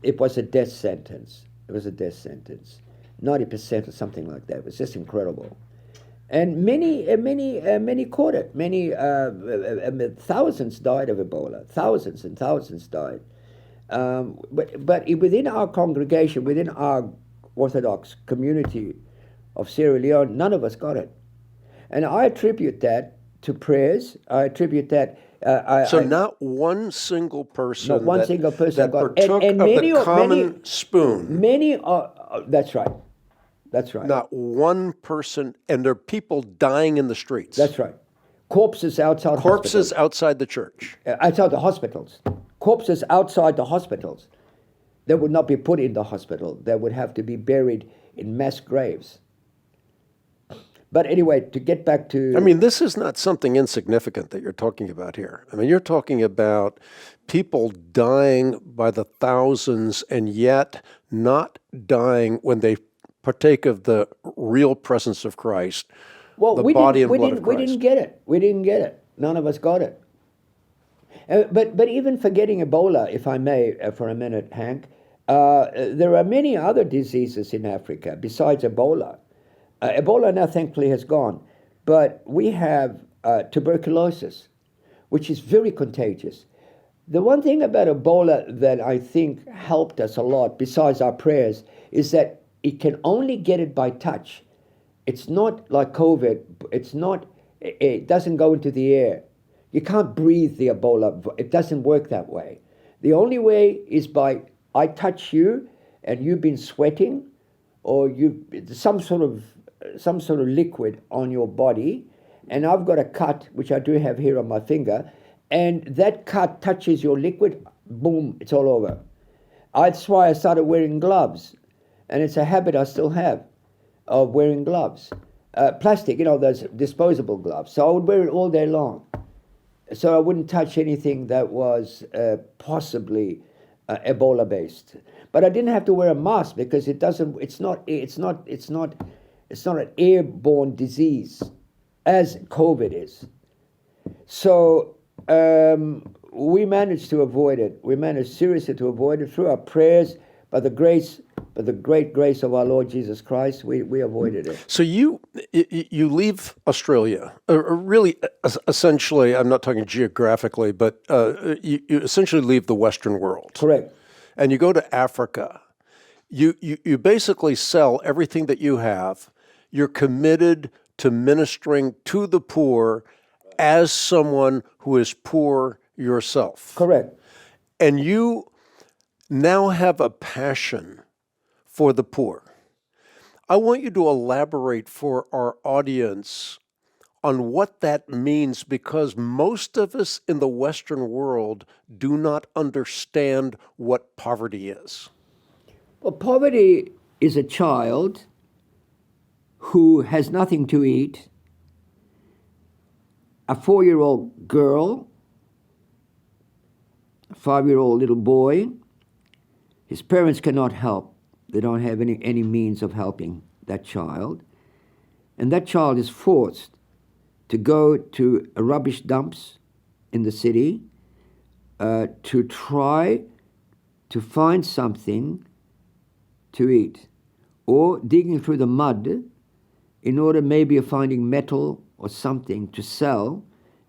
it was a death sentence. It was a death sentence, 90% or something like that. It was just incredible. And many caught it. Many thousands died of Ebola. Thousands and thousands died. But within our congregation, within our Orthodox community of Sierra Leone, none of us got it. And I attribute that to prayers. I attribute that. Not one single person. Not one single person that got partook and of many, the common spoon. Many are. That's right. That's right. Not one person, and there are people dying in the streets. That's right. Corpses outside Corpses hospitals. outside the church. Outside the hospitals. Corpses outside the hospitals. They would not be put in the hospital. They would have to be buried in mass graves. But anyway, to get back to... I mean, this is not something insignificant that you're talking about here. I mean, you're talking about people dying by the thousands and yet not dying when they partake of the real presence of Christ, Well, the we body didn't, and blood of we Christ. didn't get it. We didn't get it. None of us got it. But even forgetting Ebola, if I may, for a minute, Hank, there are many other diseases in Africa besides Ebola. Ebola now thankfully has gone, but we have tuberculosis, which is very contagious. The one thing about Ebola that I think helped us a lot, besides our prayers, is that it can only get it by touch. It's not like COVID. It doesn't go into the air. You can't breathe the Ebola. It doesn't work that way. The only way is by I touch you and you've been sweating or you some sort of liquid on your body, and I've got a cut, which I do have here on my finger, and that cut touches your liquid, boom, it's all over. That's why I started wearing gloves, and it's a habit I still have of wearing gloves. Plastic, those disposable gloves. So I would wear it all day long. So I wouldn't touch anything that was possibly Ebola based. But I didn't have to wear a mask because it's not an airborne disease as COVID is. So we managed to avoid it. We managed seriously to avoid it through our prayers, by the great grace of our Lord Jesus Christ. We avoided it. So you leave Australia, really, essentially, I'm not talking geographically, but you essentially leave the Western world. Correct. And you go to Africa. You basically sell everything that you have. You're committed to ministering to the poor as someone who is poor yourself. Correct. And you now have a passion for the poor. I want you to elaborate for our audience on what that means, because most of us in the Western world do not understand what poverty is. Well, poverty is a child who has nothing to eat, a 4-year-old girl, a 5-year-old little boy. His parents cannot help. They don't have any means of helping that child. And that child is forced to go to rubbish dumps in the city to try to find something to eat, or digging through the mud in order maybe of finding metal or something to sell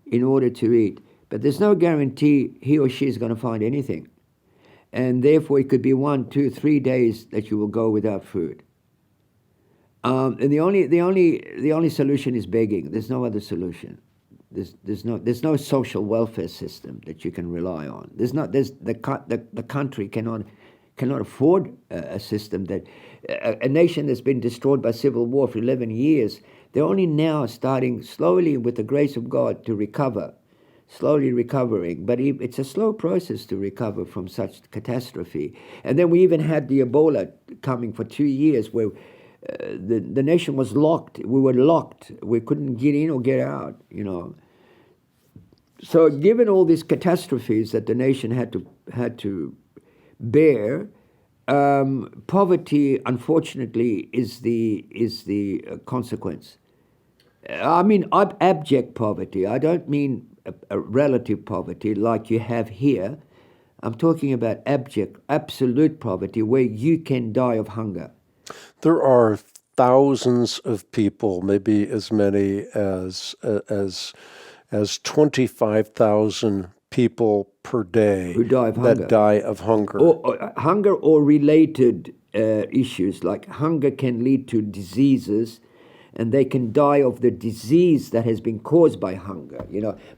in order to eat. But there's no guarantee he or she is going to find anything. And therefore it could be 1, 2, 3 days that you will go without food. And the only solution is begging. There's no other solution. There's no social welfare system that you can rely on. The country cannot afford a system that a nation that's been destroyed by civil war for 11 years. They're only now starting slowly, with the grace of God, to recover, slowly recovering. But it's a slow process to recover from such catastrophe. And then we even had the Ebola coming for 2 years, where the nation was locked. We were locked. We couldn't get in or get out. So, given all these catastrophes that the nation had to bear, poverty, unfortunately, is the consequence. I mean abject poverty. I don't mean a relative poverty like you have here. I'm talking about abject, absolute poverty, where you can die of hunger. There are thousands of people, maybe as many as 25,000 people per day Who die of hunger. that die of hunger. Or hunger or related issues, like hunger can lead to diseases, and they can die of the disease that has been caused by hunger.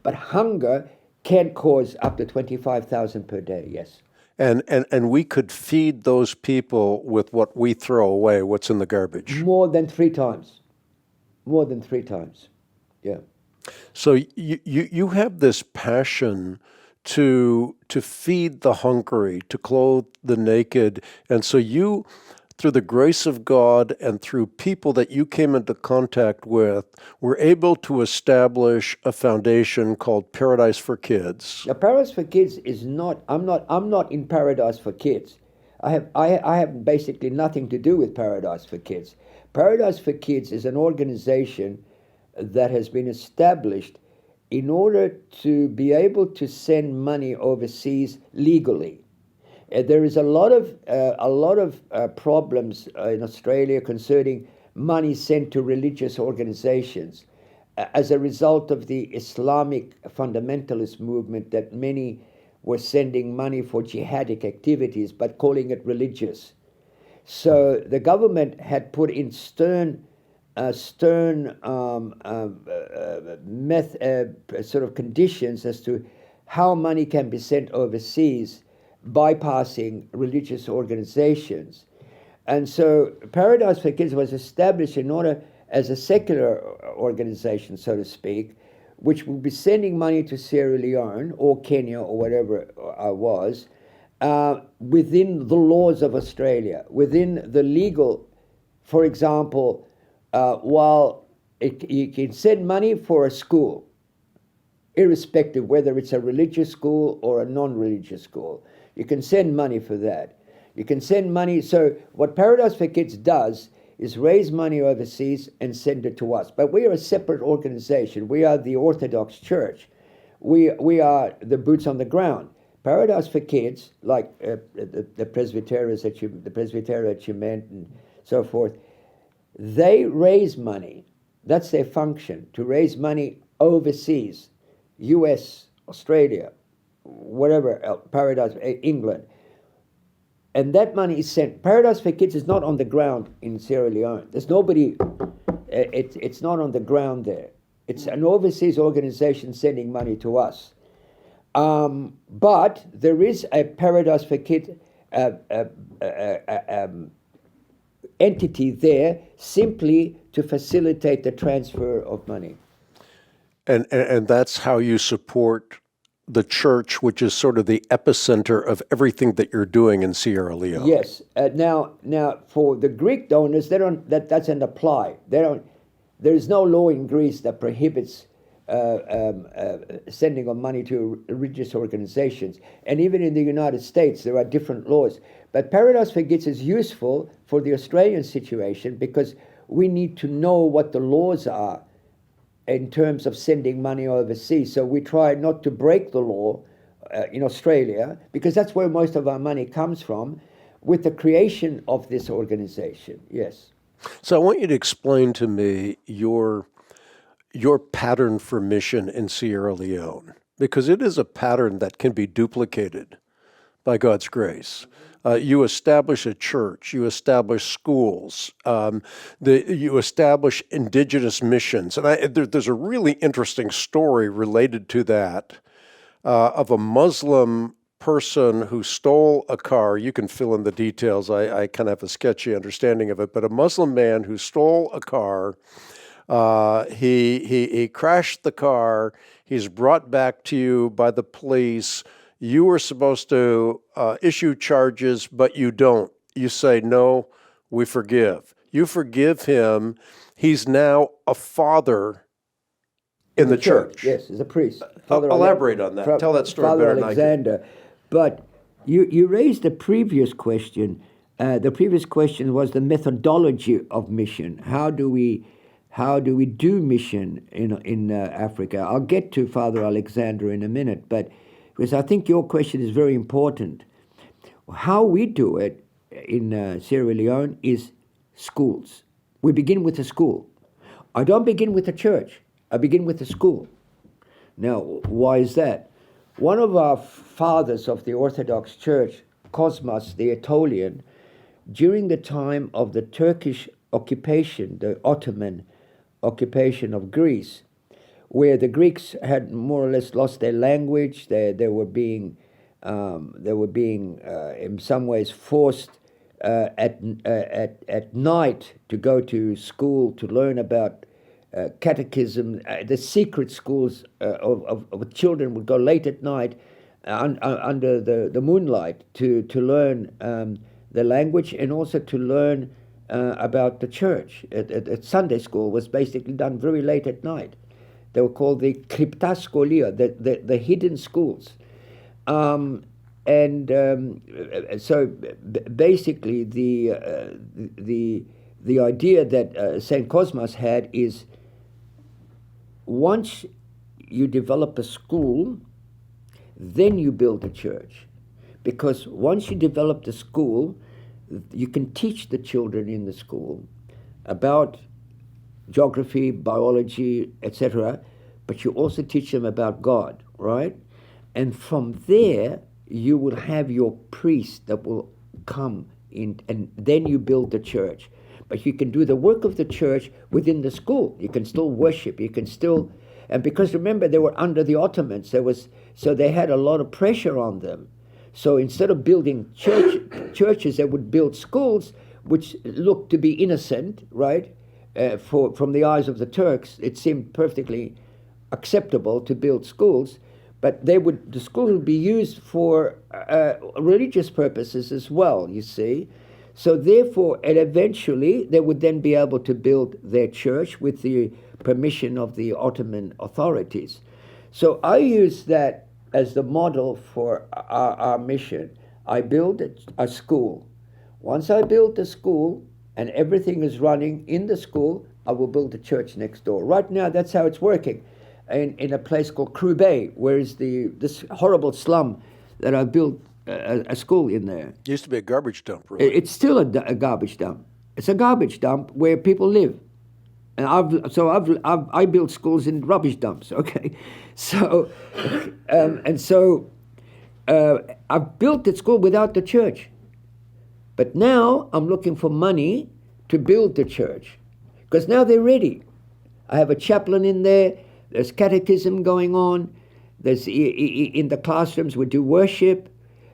But hunger can cause up to 25,000 per day. Yes. And we could feed those people with what we throw away, what's in the garbage. More than 3 times. More than 3 times. Yeah. So you have this passion to feed the hungry, to clothe the naked. And so you, through the grace of God and through people that you came into contact with, were able to establish a foundation called Paradise for Kids. Now, Paradise for Kids is not, I'm not in Paradise for Kids. I have basically nothing to do with Paradise for Kids. Paradise for Kids is an organization that has been established in order to be able to send money overseas legally. There is a lot of problems in Australia concerning money sent to religious organizations as a result of the Islamic fundamentalist movement, that many were sending money for jihadic activities but calling it religious. So the government had put in stern sort of conditions as to how money can be sent overseas, bypassing religious organizations. And so Paradise for Kids was established in order as a secular organization, so to speak, which would be sending money to Sierra Leone or Kenya or whatever I was, within the laws of Australia, within the legal. For example, while you can send money for a school, irrespective whether it's a religious school or a non-religious school, you can send money for that. You can send money. So what Paradise for Kids does is raise money overseas and send it to us. But we are a separate organization. We are the Orthodox Church. We are the boots on the ground. Paradise for Kids, like the Presbyterians that you meant and so forth, they raise money. That's their function, to raise money overseas, US, Australia, whatever, Paradise, England. And that money is sent. Paradise for Kids is not on the ground in Sierra Leone. There's nobody, it's not on the ground there. It's an overseas organization sending money to us. But there is a Paradise for Kids entity there simply to facilitate the transfer of money. And that's how you support the church, which is sort of the epicenter of everything that you're doing in Sierra Leone. Yes. Now, for the Greek donors, that doesn't apply. There is no law in Greece that prohibits sending of money to religious organizations. And even in the United States, there are different laws. But Paradise for Kids is useful for the Australian situation because we need to know what the laws are in terms of sending money overseas. So we try not to break the law in Australia, because that's where most of our money comes from, with the creation of this organization. Yes. So I want you to explain to me your pattern for mission in Sierra Leone, because it is a pattern that can be duplicated by God's grace. You establish a church, you establish schools, you establish indigenous missions. And there's a really interesting story related to that of a Muslim person who stole a car. You can fill in the details. I kind of have a sketchy understanding of it, but a Muslim man who stole a car. He crashed the car. He's brought back to you by the police. You were supposed to issue charges, but you don't. You say, no, we forgive. You forgive him. He's now a father in the church. Yes, he's a priest. Elaborate on that. Tell that story Father better than Alexander. I can. But you raised the previous question. The previous question was the methodology of mission. How do we do mission in Africa? I'll get to Father Alexander in a minute, but because I think your question is very important. How we do it in Sierra Leone is schools. We begin with a school. I don't begin with a church. I begin with a school. Now, why is that? One of our fathers of the Orthodox Church, Cosmas the Aetolian, during the time of the Turkish occupation, the Ottoman occupation of Greece, where the Greeks had more or less lost their language, they were being in some ways forced at night to go to school to learn about catechism. The secret schools of children would go late at night under the moonlight to learn the language and also to learn about the church. At Sunday school was basically done very late at night. They were called the crypta scholia, the hidden schools. And so basically, the idea that Saint Cosmas had is, once you develop a school, then you build a church. Because once you develop the school, you can teach the children in the school about geography, biology, etc., but you also teach them about God, right? And from there, you will have your priest that will come in, and then you build the church. But you can do the work of the church within the school. You can still worship. You can still, and because remember, they were under the Ottomans. So they had a lot of pressure on them. So instead of building churches, they would build schools, which looked to be innocent, right? From the eyes of the Turks, it seemed perfectly acceptable to build schools. But the schools would be used for religious purposes as well, you see. So therefore, and eventually, they would then be able to build their church with the permission of the Ottoman authorities. So I use that as the model for our mission. I build a school. Once I build the school and everything is running in the school, I will build a church next door. Right now, that's how it's working. In a place called Crubay, where is this horrible slum that I built a school in there. It used to be a garbage dump, really. It's still a garbage dump. It's a garbage dump where people live. And I built schools in rubbish dumps, okay? So, I've built the school without the church. But now I'm looking for money to build the church, because now they're ready. I have a chaplain in there. There's catechism going on. There's in the classrooms we do worship.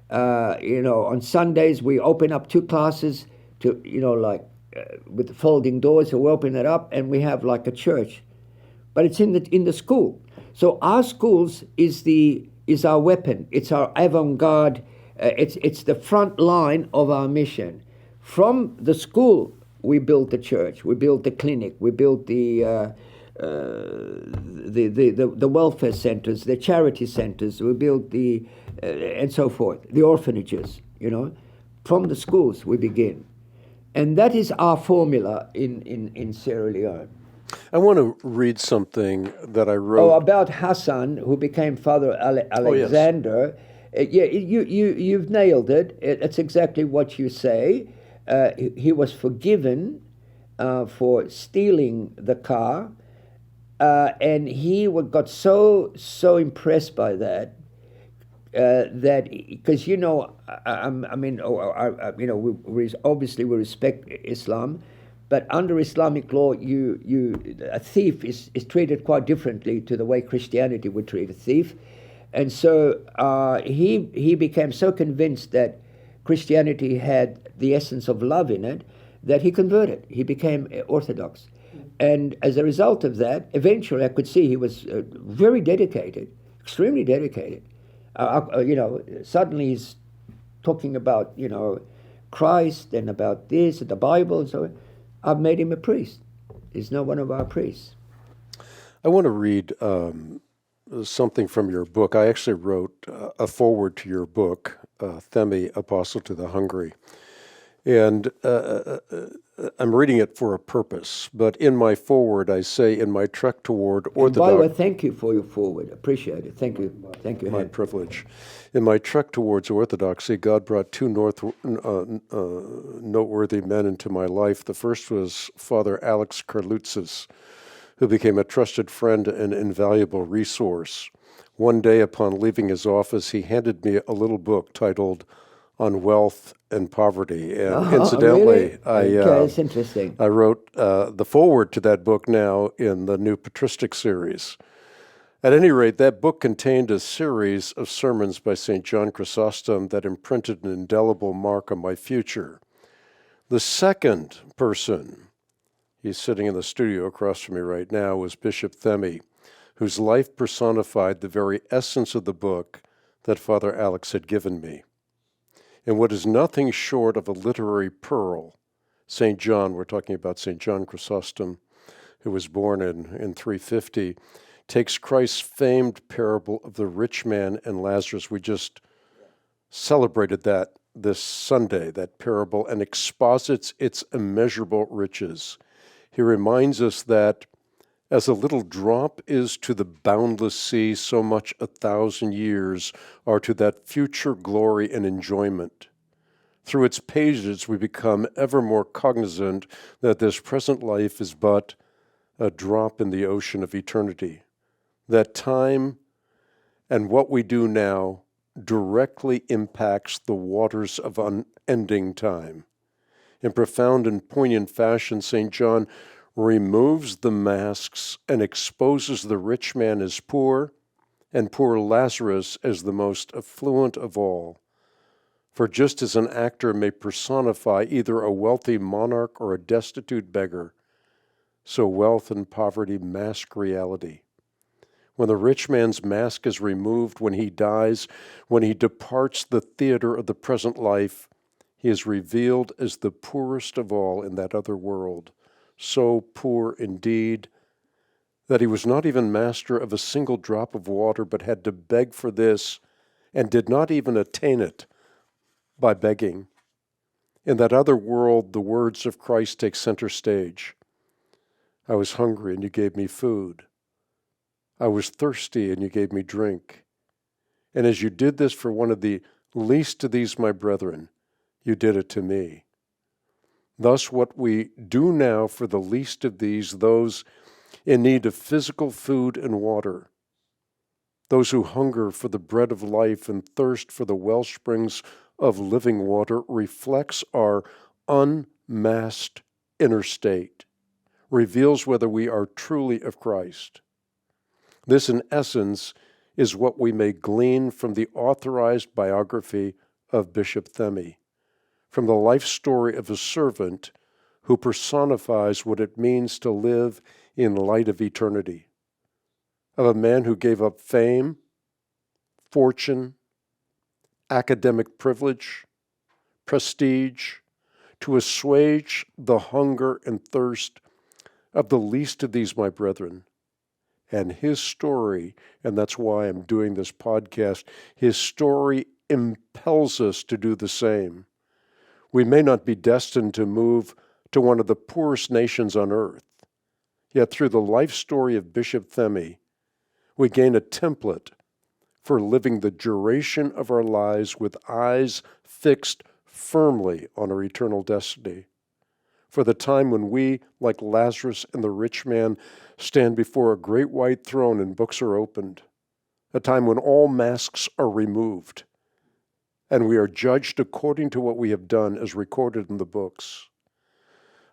On Sundays we open up 2 classes to with the folding doors. So we open it up and we have like a church, but it's in the school. So our schools is our weapon. It's our avant-garde. It's the front line of our mission. From the school we build the church. We build the clinic. We build the welfare centers, the charity centers. We build the and so forth, the orphanages. From the schools we begin, and that is our formula in Sierra Leone. I want to read something that I wrote. About Hassan, who became Father Alexander. You've nailed it. It's exactly what you say. He was forgiven for stealing the car. And he got so impressed by that because we obviously we respect Islam, but under Islamic law, a thief is treated quite differently to the way Christianity would treat a thief, and so he became so convinced that Christianity had the essence of love in it that he converted. He became Orthodox. And as a result of that, eventually I could see he was very dedicated, extremely dedicated. Suddenly he's talking about, Christ and about this and the Bible and so on. I've made him a priest. He's now one of our priests. I want to read something from your book. I actually wrote a foreword to your book, Themi, Apostle to the Hungry. And I'm reading it for a purpose, but in my foreword, I say, in my trek toward Orthodox... And by the way, thank you for your foreword. Appreciate it. Thank you. Thank you. My privilege. In my trek towards orthodoxy, God brought 2 noteworthy men into my life. The first was Father Alex Karloutzis, who became a trusted friend and invaluable resource. One day, upon leaving his office, he handed me a little book titled On Wealth and Poverty. And incidentally, really? That's interesting. I wrote the foreword to that book now in the new patristic series. At any rate, that book contained a series of sermons by St. John Chrysostom that imprinted an indelible mark on my future. The second person, he's sitting in the studio across from me right now, was Bishop Themi, whose life personified the very essence of the book that Father Alex had given me. In what is nothing short of a literary pearl, St. John, we're talking about St. John Chrysostom, who was born in 350, takes Christ's famed parable of the rich man and Lazarus. We just celebrated that this Sunday, that parable, and exposits its immeasurable riches. He reminds us that as a little drop is to the boundless sea, so much 1,000 years are to that future glory and enjoyment. Through its pages, we become ever more cognizant that this present life is but a drop in the ocean of eternity. That time and what we do now directly impacts the waters of unending time. In profound and poignant fashion, St. John removes the masks and exposes the rich man as poor and poor Lazarus as the most affluent of all. For just as an actor may personify either a wealthy monarch or a destitute beggar, so wealth and poverty mask reality. When the rich man's mask is removed, when he dies, when he departs the theater of the present life, he is revealed as the poorest of all in that other world, so poor indeed that he was not even master of a single drop of water, but had to beg for this, and did not even attain it by begging. In that other world, the words of Christ take center stage. I was hungry, and you gave me food. I was thirsty, and you gave me drink. And as you did this for one of the least of these, my brethren, you did it to me. Thus, what we do now for the least of these, those in need of physical food and water, those who hunger for the bread of life and thirst for the well springs of living water, reflects our unmasked inner state, reveals whether we are truly of Christ. This, in essence, is what we may glean from the authorized biography of Bishop Themi, from the life story of a servant who personifies what it means to live in light of eternity, of a man who gave up fame, fortune, academic privilege, prestige, to assuage the hunger and thirst of the least of these, my brethren. And his story, and that's why I'm doing this podcast, his story impels us to do the same. We may not be destined to move to one of the poorest nations on earth, yet through the life story of Bishop Themi, we gain a template for living the duration of our lives with eyes fixed firmly on our eternal destiny. For the time when we, like Lazarus and the rich man, stand before a great white throne and books are opened, a time when all masks are removed, and we are judged according to what we have done as recorded in the books.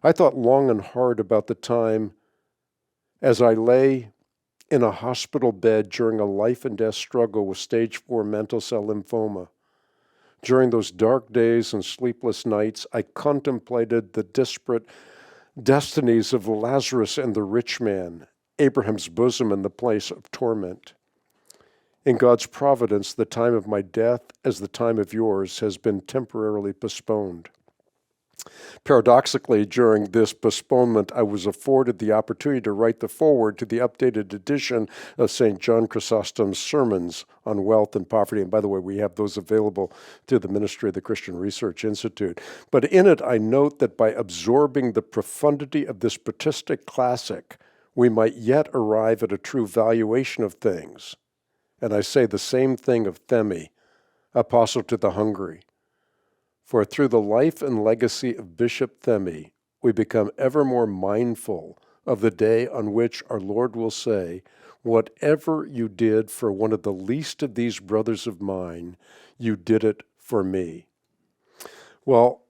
I thought long and hard about the time as I lay in a hospital bed during a life and death struggle with stage 4 mantle cell lymphoma. During those dark days and sleepless nights, I contemplated the disparate destinies of Lazarus and the rich man, Abraham's bosom and the place of torment. In God's providence, the time of my death, as the time of yours, has been temporarily postponed. Paradoxically, during this postponement, I was afforded the opportunity to write the foreword to the updated edition of St. John Chrysostom's sermons on wealth and poverty. And by the way, we have those available through the ministry of the Christian Research Institute. But in it, I note that by absorbing the profundity of this patristic classic, we might yet arrive at a true valuation of things. And I say the same thing of Themi, apostle to the hungry. For through the life and legacy of Bishop Themi, we become ever more mindful of the day on which our Lord will say, whatever you did for one of the least of these brothers of mine, you did it for me. Well,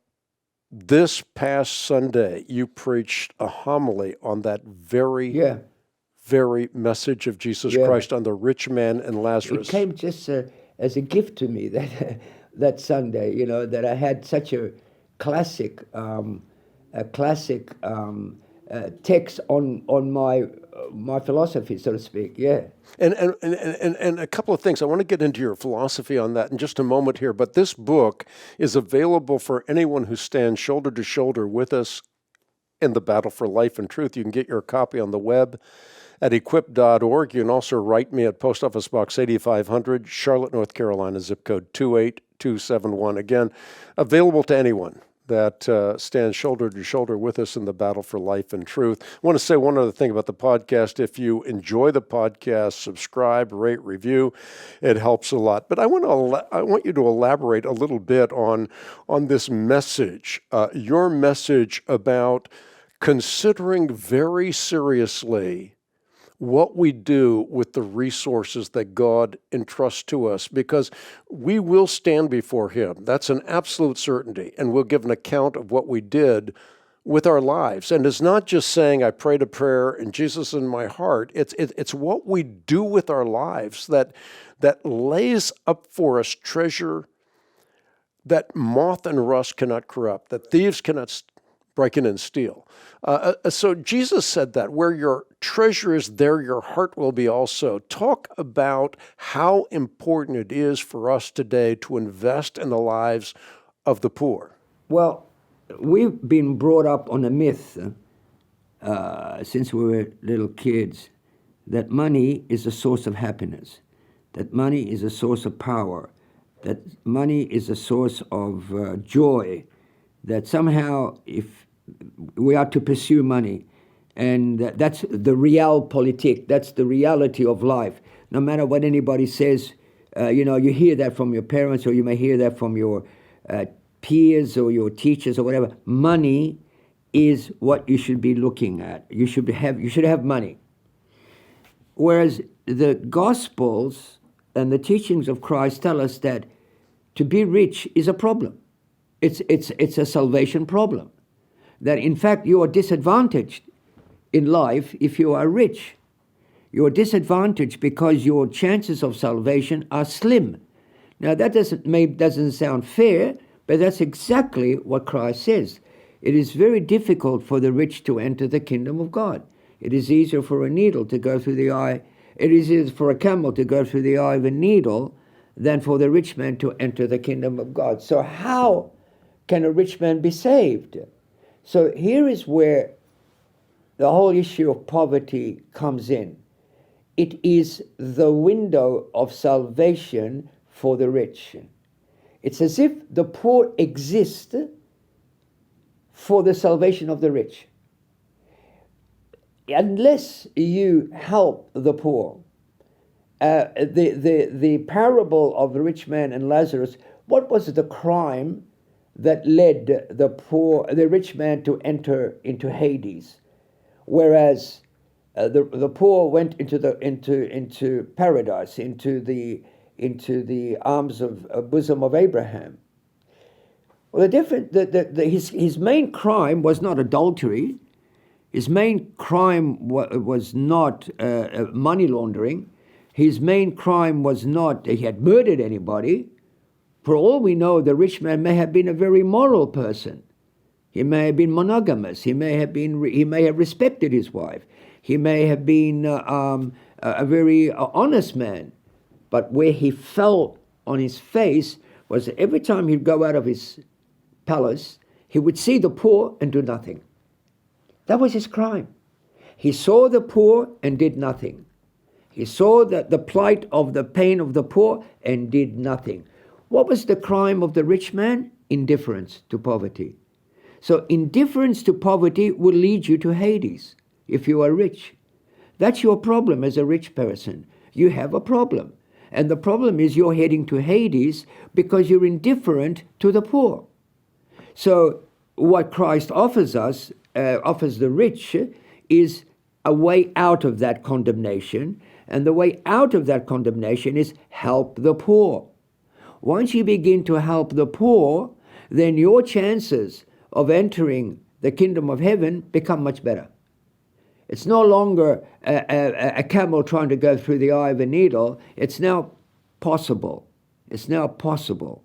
this past Sunday, you preached a homily on that very message of Jesus Christ, on the rich man and Lazarus. It came just as a gift to me that Sunday, that I had such a classic text on my philosophy, so to speak. Yeah. And a couple of things. I want to get into your philosophy on that in just a moment here, but this book is available for anyone who stands shoulder to shoulder with us in the battle for life and truth. You can get your copy on the web at equip.org. You can also write me at Post Office Box 8500, Charlotte, North Carolina, zip code 8271. Again, available to anyone that stands shoulder to shoulder with us in the battle for life and truth. I want to say one other thing about the podcast. If you enjoy the podcast, subscribe, rate, review. It helps a lot. But I want you to elaborate a little bit on this message, your message about considering very seriously what we do with the resources that God entrusts to us, because we will stand before Him. That's an absolute certainty, and we'll give an account of what we did with our lives. And it's not just saying, I prayed a prayer and Jesus in my heart. It's what we do with our lives that lays up for us treasure that moth and rust cannot corrupt, that thieves cannot break in and steal. So Jesus said that where your treasure is, there your heart will be also. Talk about how important it is for us today to invest in the lives of the poor. Well, we've been brought up on a myth since we were little kids that money is a source of happiness, that money is a source of power, that money is a source of joy, that somehow if we are to pursue money, and that's the realpolitik, that's the reality of life. No matter what anybody says, you hear that from your parents, or you may hear that from your peers or your teachers or whatever. Money is what you should be looking at. You should have money. Whereas the Gospels and the teachings of Christ tell us that to be rich is a problem. It's a salvation problem. That in fact you are disadvantaged in life if you are rich. You are disadvantaged because your chances of salvation are slim. Now that doesn't sound fair, but that's exactly what Christ says. It is very difficult for the rich to enter the kingdom of God. It is easier for a needle to go through the eye. It is easier for a camel to go through the eye of a needle than for the rich man to enter the kingdom of God. So how can a rich man be saved? So here is where the whole issue of poverty comes in. It is the window of salvation for the rich. It's as if the poor exist for the salvation of the rich. Unless you help the poor, the parable of the rich man and Lazarus, what was the crime that led the rich man to enter into Hades, whereas the poor went into paradise, into the arms of bosom of Abraham? Well, his main crime was not adultery. His main crime was not money laundering. His main crime was not that he had murdered anybody. For all we know, the rich man may have been a very moral person. He may have been monogamous. He may have respected his wife. He may have been a very honest man. But where he fell on his face was every time he'd go out of his palace, he would see the poor and do nothing. That was his crime. He saw the poor and did nothing. He saw the plight of the pain of the poor and did nothing. What was the crime of the rich man? Indifference to poverty. So indifference to poverty will lead you to Hades if you are rich. That's your problem as a rich person. You have a problem. And the problem is you're heading to Hades because you're indifferent to the poor. So what Christ offers us, offers the rich, is a way out of that condemnation. And the way out of that condemnation is help the poor. Once you begin to help the poor, then your chances of entering the kingdom of heaven become much better. It's no longer a camel trying to go through the eye of a needle. It's now possible. It's now possible.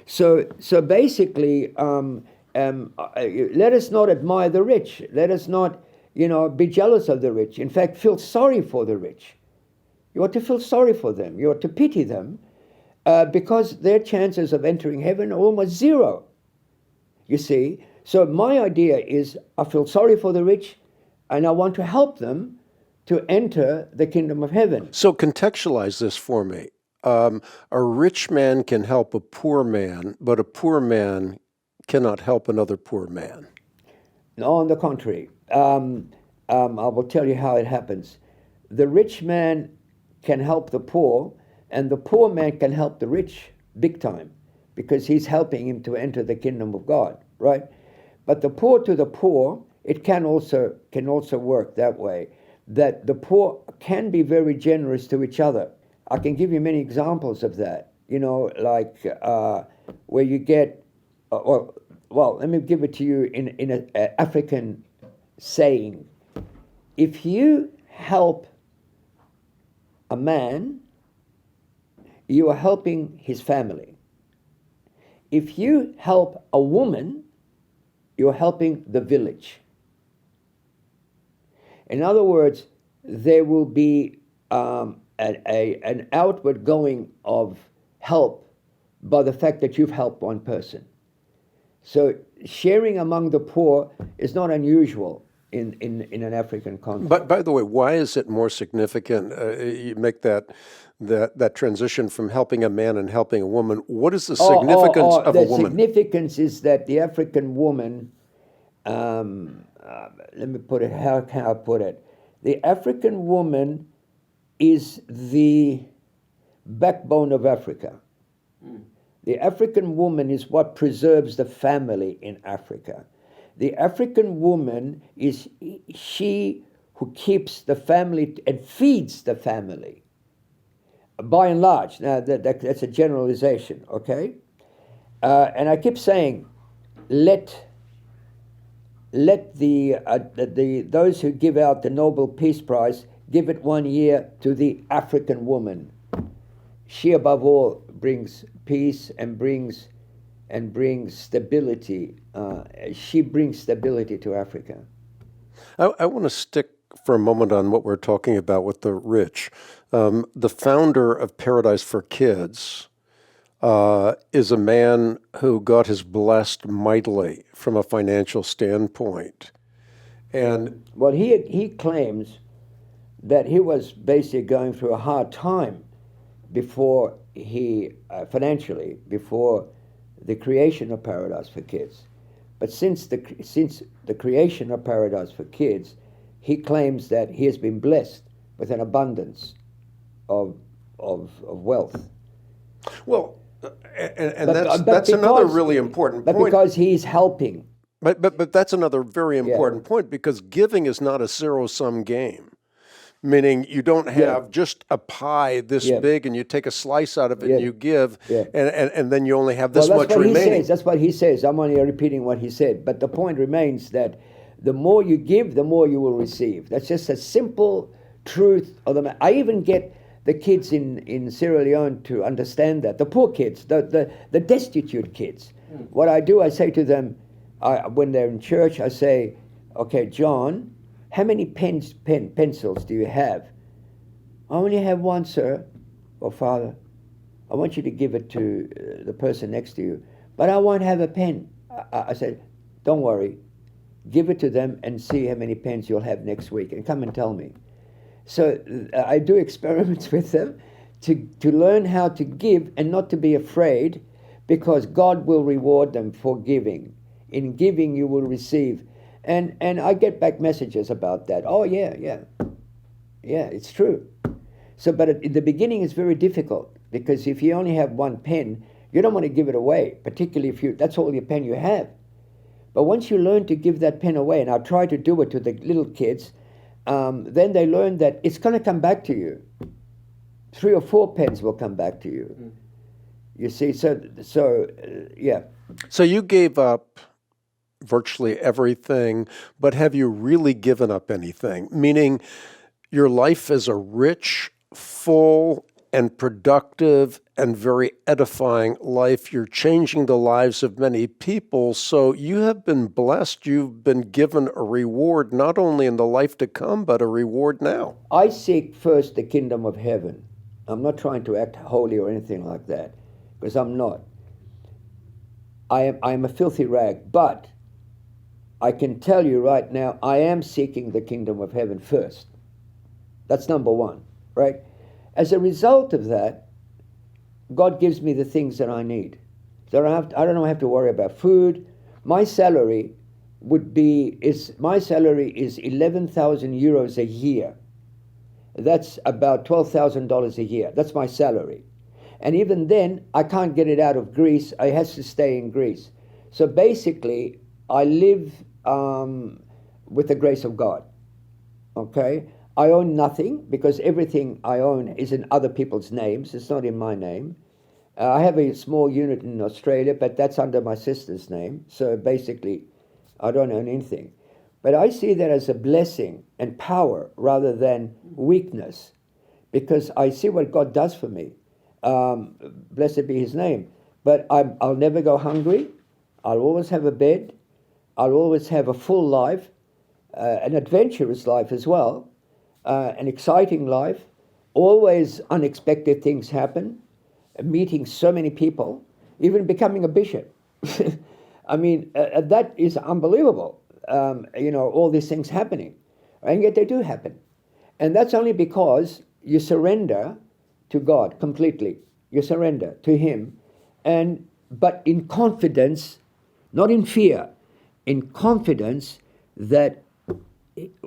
So basically, let us not admire the rich. Let us not, be jealous of the rich. In fact, feel sorry for the rich. You ought to feel sorry for them. You ought to pity them. Because their chances of entering heaven are almost zero, you see. So my idea is I feel sorry for the rich, and I want to help them to enter the kingdom of heaven. So contextualize this for me. a rich man can help a poor man, but a poor man cannot help another poor man. No, on the contrary. I will tell you how it happens. The rich man can help the poor, and the poor man can help the rich big time, because he's helping him to enter the kingdom of God, right? But the poor to the poor, it can also work that way, that the poor can be very generous to each other. I can give you many examples of that, like where you get, well, let me give it to you in an African saying. If you help a man, you are helping his family. If you help a woman, you're helping the village. In other words, there will be an outward going of help by the fact that you've helped one person. So sharing among the poor is not unusual in an African context. But by the way, why is it more significant? You make that transition from helping a man and helping a woman. What is the significance of a woman? The significance is that the African woman, let me put it, how can I put it? The African woman is the backbone of Africa. The African woman is what preserves the family in Africa. The African woman is she who keeps the family and feeds the family, by and large. Now, that's a generalization, okay? And I keep saying, let those who give out the Nobel Peace Prize give it 1 year to the African woman. She, above all, brings peace and brings stability. She brings stability to Africa. I want to stick for a moment on what we're talking about with the rich. The founder of Paradise for Kids is a man who God has blessed mightily from a financial standpoint. And well, he claims that he was basically going through a hard time before financially, before the creation of Paradise for Kids. But since the creation of Paradise for Kids, he claims that he has been blessed with an abundance of wealth. Well, that's another really important point. But because he's helping. But that's another very important point, because giving is not a zero-sum game. Meaning you don't have just a pie this big and you take a slice out of it and you give, and then you only have this much remaining. That's what he says. I'm only repeating what he said. But the point remains that the more you give, the more you will receive. That's just a simple truth of the matter. I even get the kids in Sierra Leone to understand that. The poor kids, the destitute kids. What I do, I say to them, when they're in church, I say, okay, John, how many pencils do you have? I only have one, sir. Or Father, I want you to give it to the person next to you. But I won't have a pen. I said, don't worry. Give it to them and see how many pens you'll have next week and come and tell me. So I do experiments with them to learn how to give and not to be afraid, because God will reward them for giving. In giving you will receive. And I get back messages about that. Oh, yeah, it's true. So, but in the beginning it's very difficult, because if you only have one pen, you don't want to give it away, particularly if that's all your pen you have. But once you learn to give that pen away, and I try to do it to the little kids, then they learn that it's going to come back to you. 3 or 4 pens will come back to you. You see, so yeah. So you gave up virtually everything, but have you really given up anything? Meaning your life is a rich, full, and productive and very edifying life. You're changing the lives of many people, so you have been blessed. You've been given a reward, not only in the life to come, but a reward now. I seek first the kingdom of heaven. I'm not trying to act holy or anything like that, because I'm not. I am a filthy rag, but I can tell you right now, I am seeking the kingdom of heaven first. That's number one, right? As a result of that, God gives me the things that I need. So I don't have to worry about food. My salary is 11,000 euros a year. That's about $12,000 a year. That's my salary. And even then, I can't get it out of Greece. I has to stay in Greece. So basically, I live with the grace of God. Okay? I own nothing because everything I own is in other people's names. It's not in my name. I have a small unit in Australia, but that's under my sister's name. So basically, I don't own anything. But I see that as a blessing and power rather than weakness, because I see what God does for me. Blessed be his name. But I'll never go hungry. I'll always have a bed. I'll always have a full life, an adventurous life as well, an exciting life. Always unexpected things happen. Meeting so many people, even becoming a bishop. I mean, that is unbelievable. All these things happening, and yet they do happen. And that's only because you surrender to God completely. You surrender to him, but in confidence, not in fear, in confidence that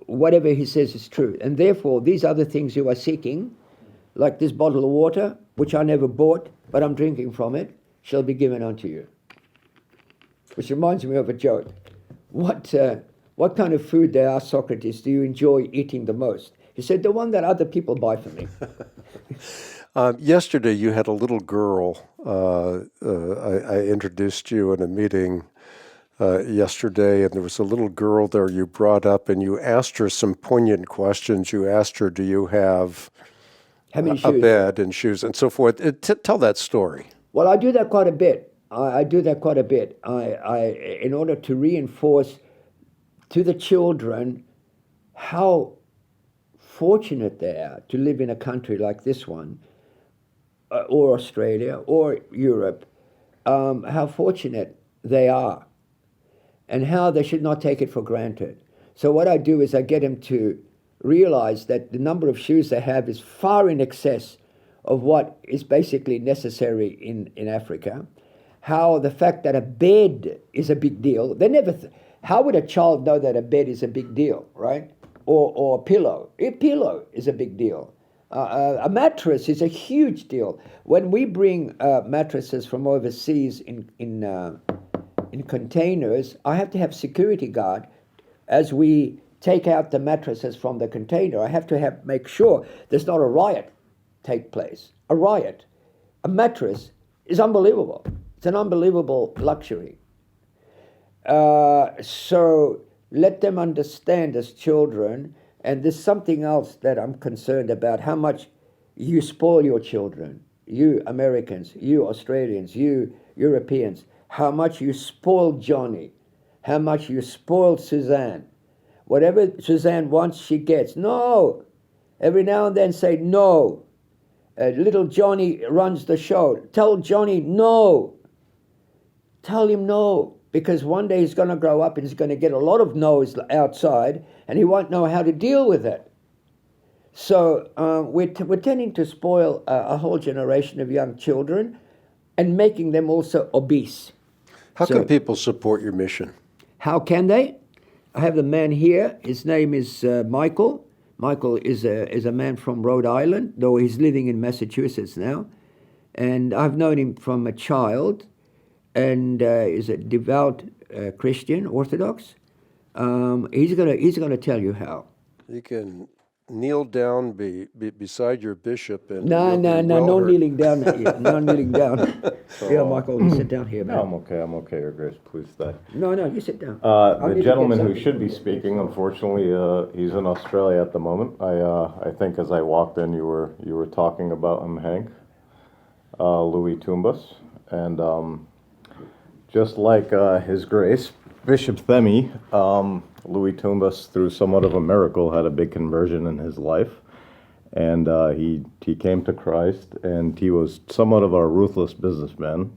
whatever he says is true. And therefore, these other things you are seeking, like this bottle of water, which I never bought, but I'm drinking from it, shall be given unto you. Which reminds me of a joke. What kind of food, they asked Socrates, do you enjoy eating the most? He said, the one that other people buy for me. Yesterday, you had a little girl. I introduced you in a meeting yesterday, and there was a little girl there you brought up, and you asked her some poignant questions. You asked her, do you have How many a shoes? bed and shoes and so forth? Tell that story. Well, I do that quite a bit. I do that quite a bit. I in order to reinforce to the children how fortunate they are to live in a country like this one, or Australia, or Europe, how fortunate they are, and how they should not take it for granted. So what I do is I get them to realize that the number of shoes they have is far in excess of what is basically necessary in Africa. How the fact that a bed is a big deal. They never. How would a child know that a bed is a big deal, right? Or a pillow. A pillow is a big deal. A mattress is a huge deal. When we bring mattresses from overseas in containers, I have to have security guard as we take out the mattresses from the container. I have to make sure there's not a riot take place. A riot. A mattress is unbelievable. It's an unbelievable luxury. So let them understand as children, and there's something else that I'm concerned about, how much you spoil your children, you Americans, you Australians, you Europeans, how much you spoil Johnny, how much you spoil Suzanne. Whatever Suzanne wants, she gets. No. Every now and then say no. Little Johnny runs the show. Tell Johnny no. Tell him no. Because one day he's going to grow up and he's going to get a lot of no's outside, and he won't know how to deal with it. So we're tending to spoil a whole generation of young children and making them also obese. How can people support your mission? How can they? I have the man here. His name is Michael. Michael is a man from Rhode Island, though he's living in Massachusetts now. And I've known him from a child, and is a devout Christian, Orthodox. He's gonna tell you how. You can kneel down beside your bishop and No, kneeling down yet. No kneeling down. So, Yeah, Michael, you sit down here, man. No, I'm okay, Your Grace, please stay. No, you sit down. The gentleman who should be speaking, unfortunately, he's in Australia at the moment. I think as I walked in, you were talking about him, Hank, Louis Tumbas, and just like His Grace, Bishop Themi, Louis Tumbas, through somewhat of a miracle, had a big conversion in his life, and he came to Christ, and he was somewhat of a ruthless businessman.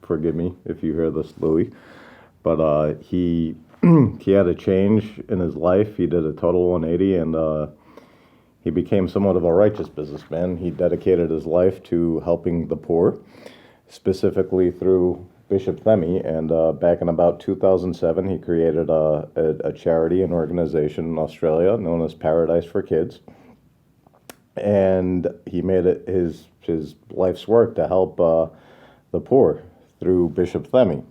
Forgive me if you hear this, Louis, but he he had a change in his life. He did a total 180, and he became somewhat of a righteous businessman. He dedicated his life to helping the poor, specifically through Bishop Themi, and back in about 2007, he created a charity, an organization in Australia known as Paradise for Kids, and he made it his life's work to help the poor through Bishop Themi.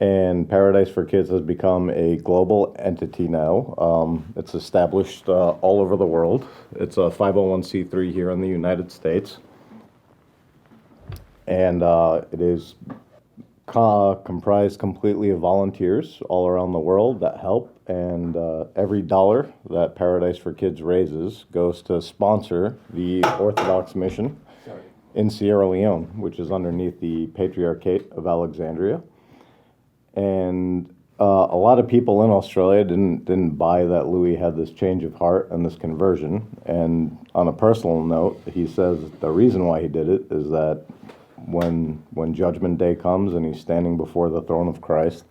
And Paradise for Kids has become a global entity now. It's established all over the world. It's a 501c3 here in the United States, and it is comprised completely of volunteers all around the world that help, and every dollar that Paradise for Kids raises goes to sponsor the Orthodox Mission in Sierra Leone, which is underneath the Patriarchate of Alexandria. And a lot of people in Australia didn't buy that Louis had this change of heart and this conversion. And on a personal note, he says the reason why he did it is that when Judgment Day comes and he's standing before the throne of Christ,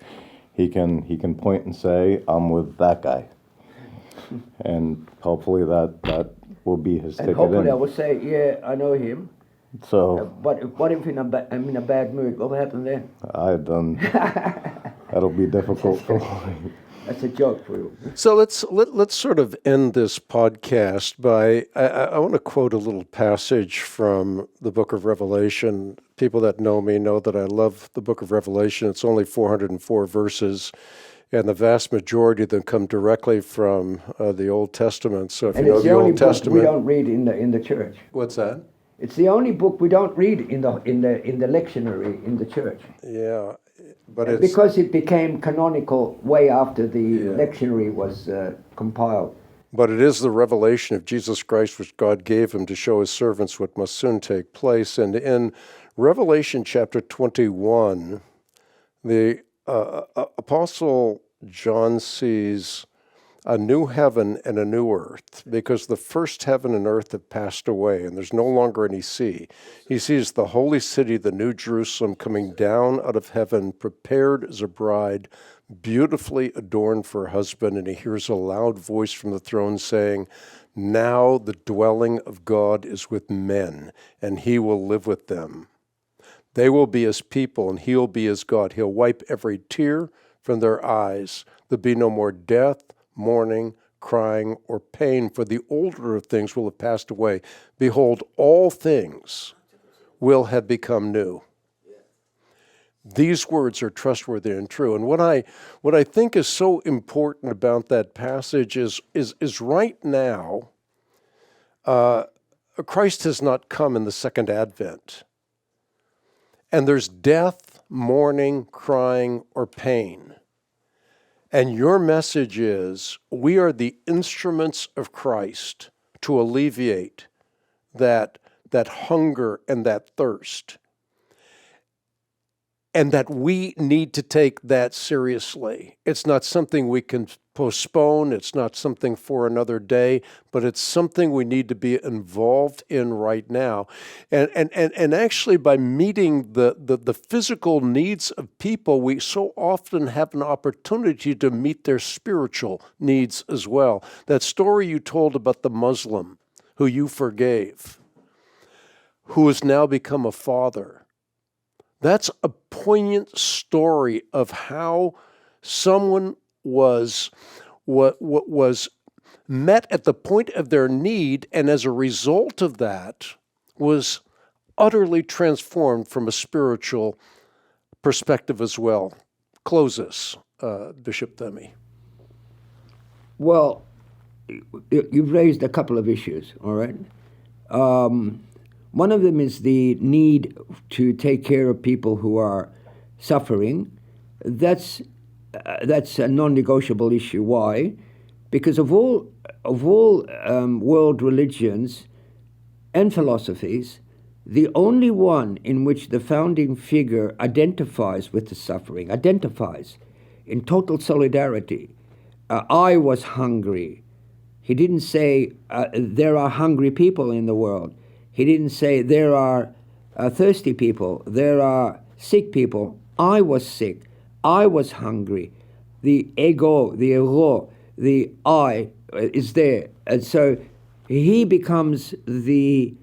he can point and say, "I'm with that guy," and hopefully that will be his ticket in. And hopefully I will say, "Yeah, I know him." So, but what if I'm in a bad mood? What will happen then? That'll be difficult for me. That's a joke for you. So let's sort of end this podcast by, I want to quote a little passage from the book of Revelation. People that know me know that I love the book of Revelation. It's only 404 verses, and the vast majority of them come directly from the Old Testament. So if you know the Old Testament, we don't read in the church. What's that? It's the only book we don't read in the lectionary in the church. Yeah. But it's because it became canonical way after the lectionary was compiled. But it is the revelation of Jesus Christ which God gave him to show his servants what must soon take place. And in Revelation chapter 21, the Apostle John sees a new heaven and a new earth, because the first heaven and earth have passed away, and there's no longer any sea. He sees the holy city, the New Jerusalem, coming down out of heaven, prepared as a bride, beautifully adorned for her husband, and he hears a loud voice from the throne saying, "Now the dwelling of God is with men, and he will live with them. They will be his people, and he'll be his God. He'll wipe every tear from their eyes. There'll be no more death, mourning, crying, or pain, for the older of things will have passed away. Behold, all things will have become new." These words are trustworthy and true. And what I think is so important about that passage is right now, Christ has not come in the second advent. And there's death, mourning, crying, or pain. And your message is, we are the instruments of Christ to alleviate that hunger and that thirst. And that we need to take that seriously. It's not something we can postpone. It's not something for another day, but it's something we need to be involved in right now. And actually, by meeting the physical needs of people, we so often have an opportunity to meet their spiritual needs as well. That story you told about the Muslim who you forgave, who has now become a father. That's a poignant story of how someone was met at the point of their need, and as a result of that, was utterly transformed from a spiritual perspective as well. Close us, Bishop Themi. Well, you've raised a couple of issues, all right? One of them is the need to take care of people who are suffering. That's a non-negotiable issue. Why? Because of all world religions and philosophies, the only one in which the founding figure identifies with the suffering, identifies in total solidarity. I was hungry. He didn't say there are hungry people in the world. He didn't say there are thirsty people, there are sick people. I was sick. I was hungry. The ego, the I is there. And so he becomes the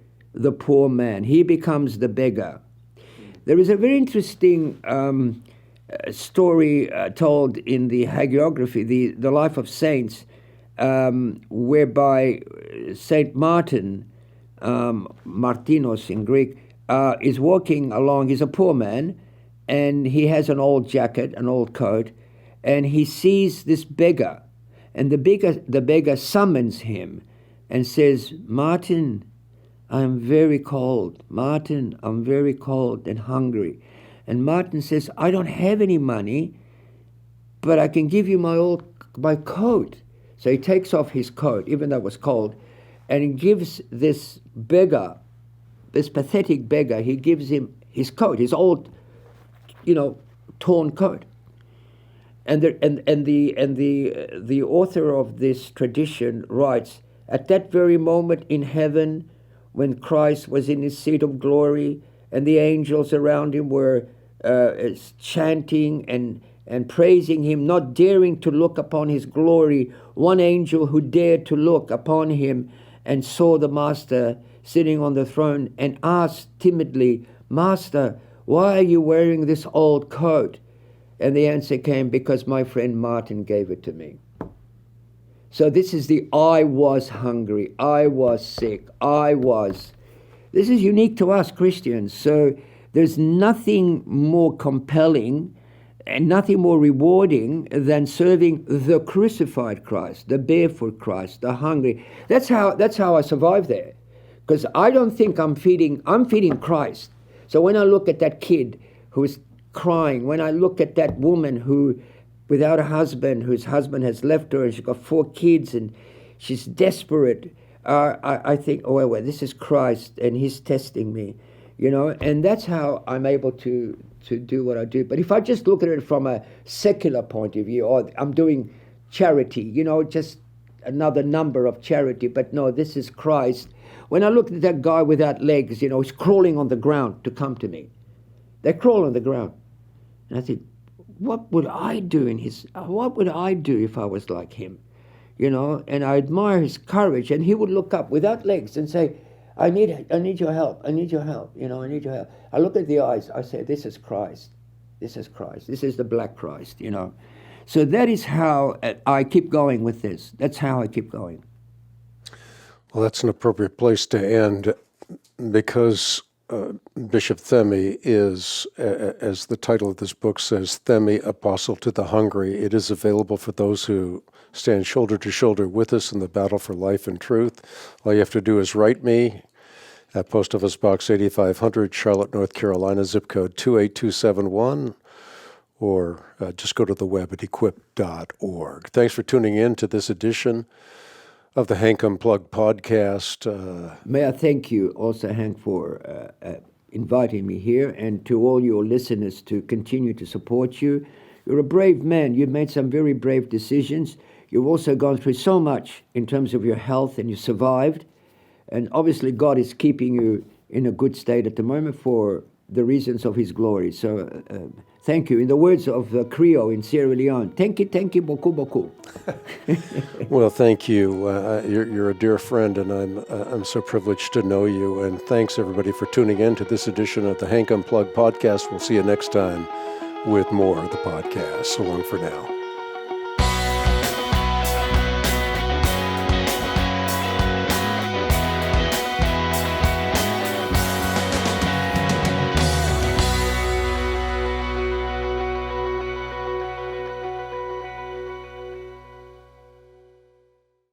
poor man. He becomes the beggar. There is a very interesting story told in the hagiography, the life of saints, whereby Saint Martin, Martinos in Greek, is walking along. He's a poor man, and he has an old jacket, an old coat, and he sees this beggar, and the beggar summons him and says, "Martin, I'm very cold. Martin, I'm very cold and hungry." And Martin says, "I don't have any money, but I can give you my coat." So he takes off his coat, even though it was cold, and he gives this beggar, this pathetic beggar, he gives him his coat, his old, torn coat. And the author of this tradition writes, at that very moment in heaven, when Christ was in his seat of glory, and the angels around him were chanting and praising him, not daring to look upon his glory, one angel who dared to look upon him and saw the Master sitting on the throne and asked timidly, "Master, why are you wearing this old coat?" And the answer came, "Because my friend Martin gave it to me." So this is the I was hungry, I was sick, This is unique to us Christians. So there's nothing more compelling and nothing more rewarding than serving the crucified Christ, the barefoot Christ, the hungry. That's how I survive there. Because I don't think I'm feeding Christ. So when I look at that kid who's crying, when I look at that woman who, without a husband, whose husband has left her, and she's got 4 kids, and she's desperate, I think, oh, well, this is Christ, and he's testing me, and that's how I'm able to do what I do. But if I just look at it from a secular point of view, or I'm doing charity, just another number of charity, but no, this is Christ. When I look at that guy without legs, he's crawling on the ground to come to me. They crawl on the ground. And I think, what would I do if I was like him? And I admire his courage, and he would look up without legs and say, I need your help. I need your help. I need your help. I look at the eyes. I say, this is Christ. This is Christ. This is the black Christ, So that is how I keep going with this. That's how I keep going. Well, that's an appropriate place to end, because Bishop Themi is, as the title of this book says, Themi, Apostle to the Hungry. It is available for those who stand shoulder to shoulder with us in the battle for life and truth. All you have to do is write me at Post Office Box 8500, Charlotte, North Carolina, zip code 28271, or just go to the web at equip.org. Thanks for tuning in to this edition of the Hank Unplugged podcast. May I thank you also, Hank, for inviting me here, and to all your listeners to continue to support you. You're a brave man. You've made some very brave decisions. You've also gone through so much in terms of your health, and you survived. And obviously God is keeping you in a good state at the moment for the reasons of his glory. So thank you. In the words of the Creole in Sierra Leone, thank you, beaucoup, beaucoup. Well, thank you. You're a dear friend, and I'm so privileged to know you. And thanks, everybody, for tuning in to this edition of the Hank Unplugged podcast. We'll see you next time with more of the podcast. So long for now.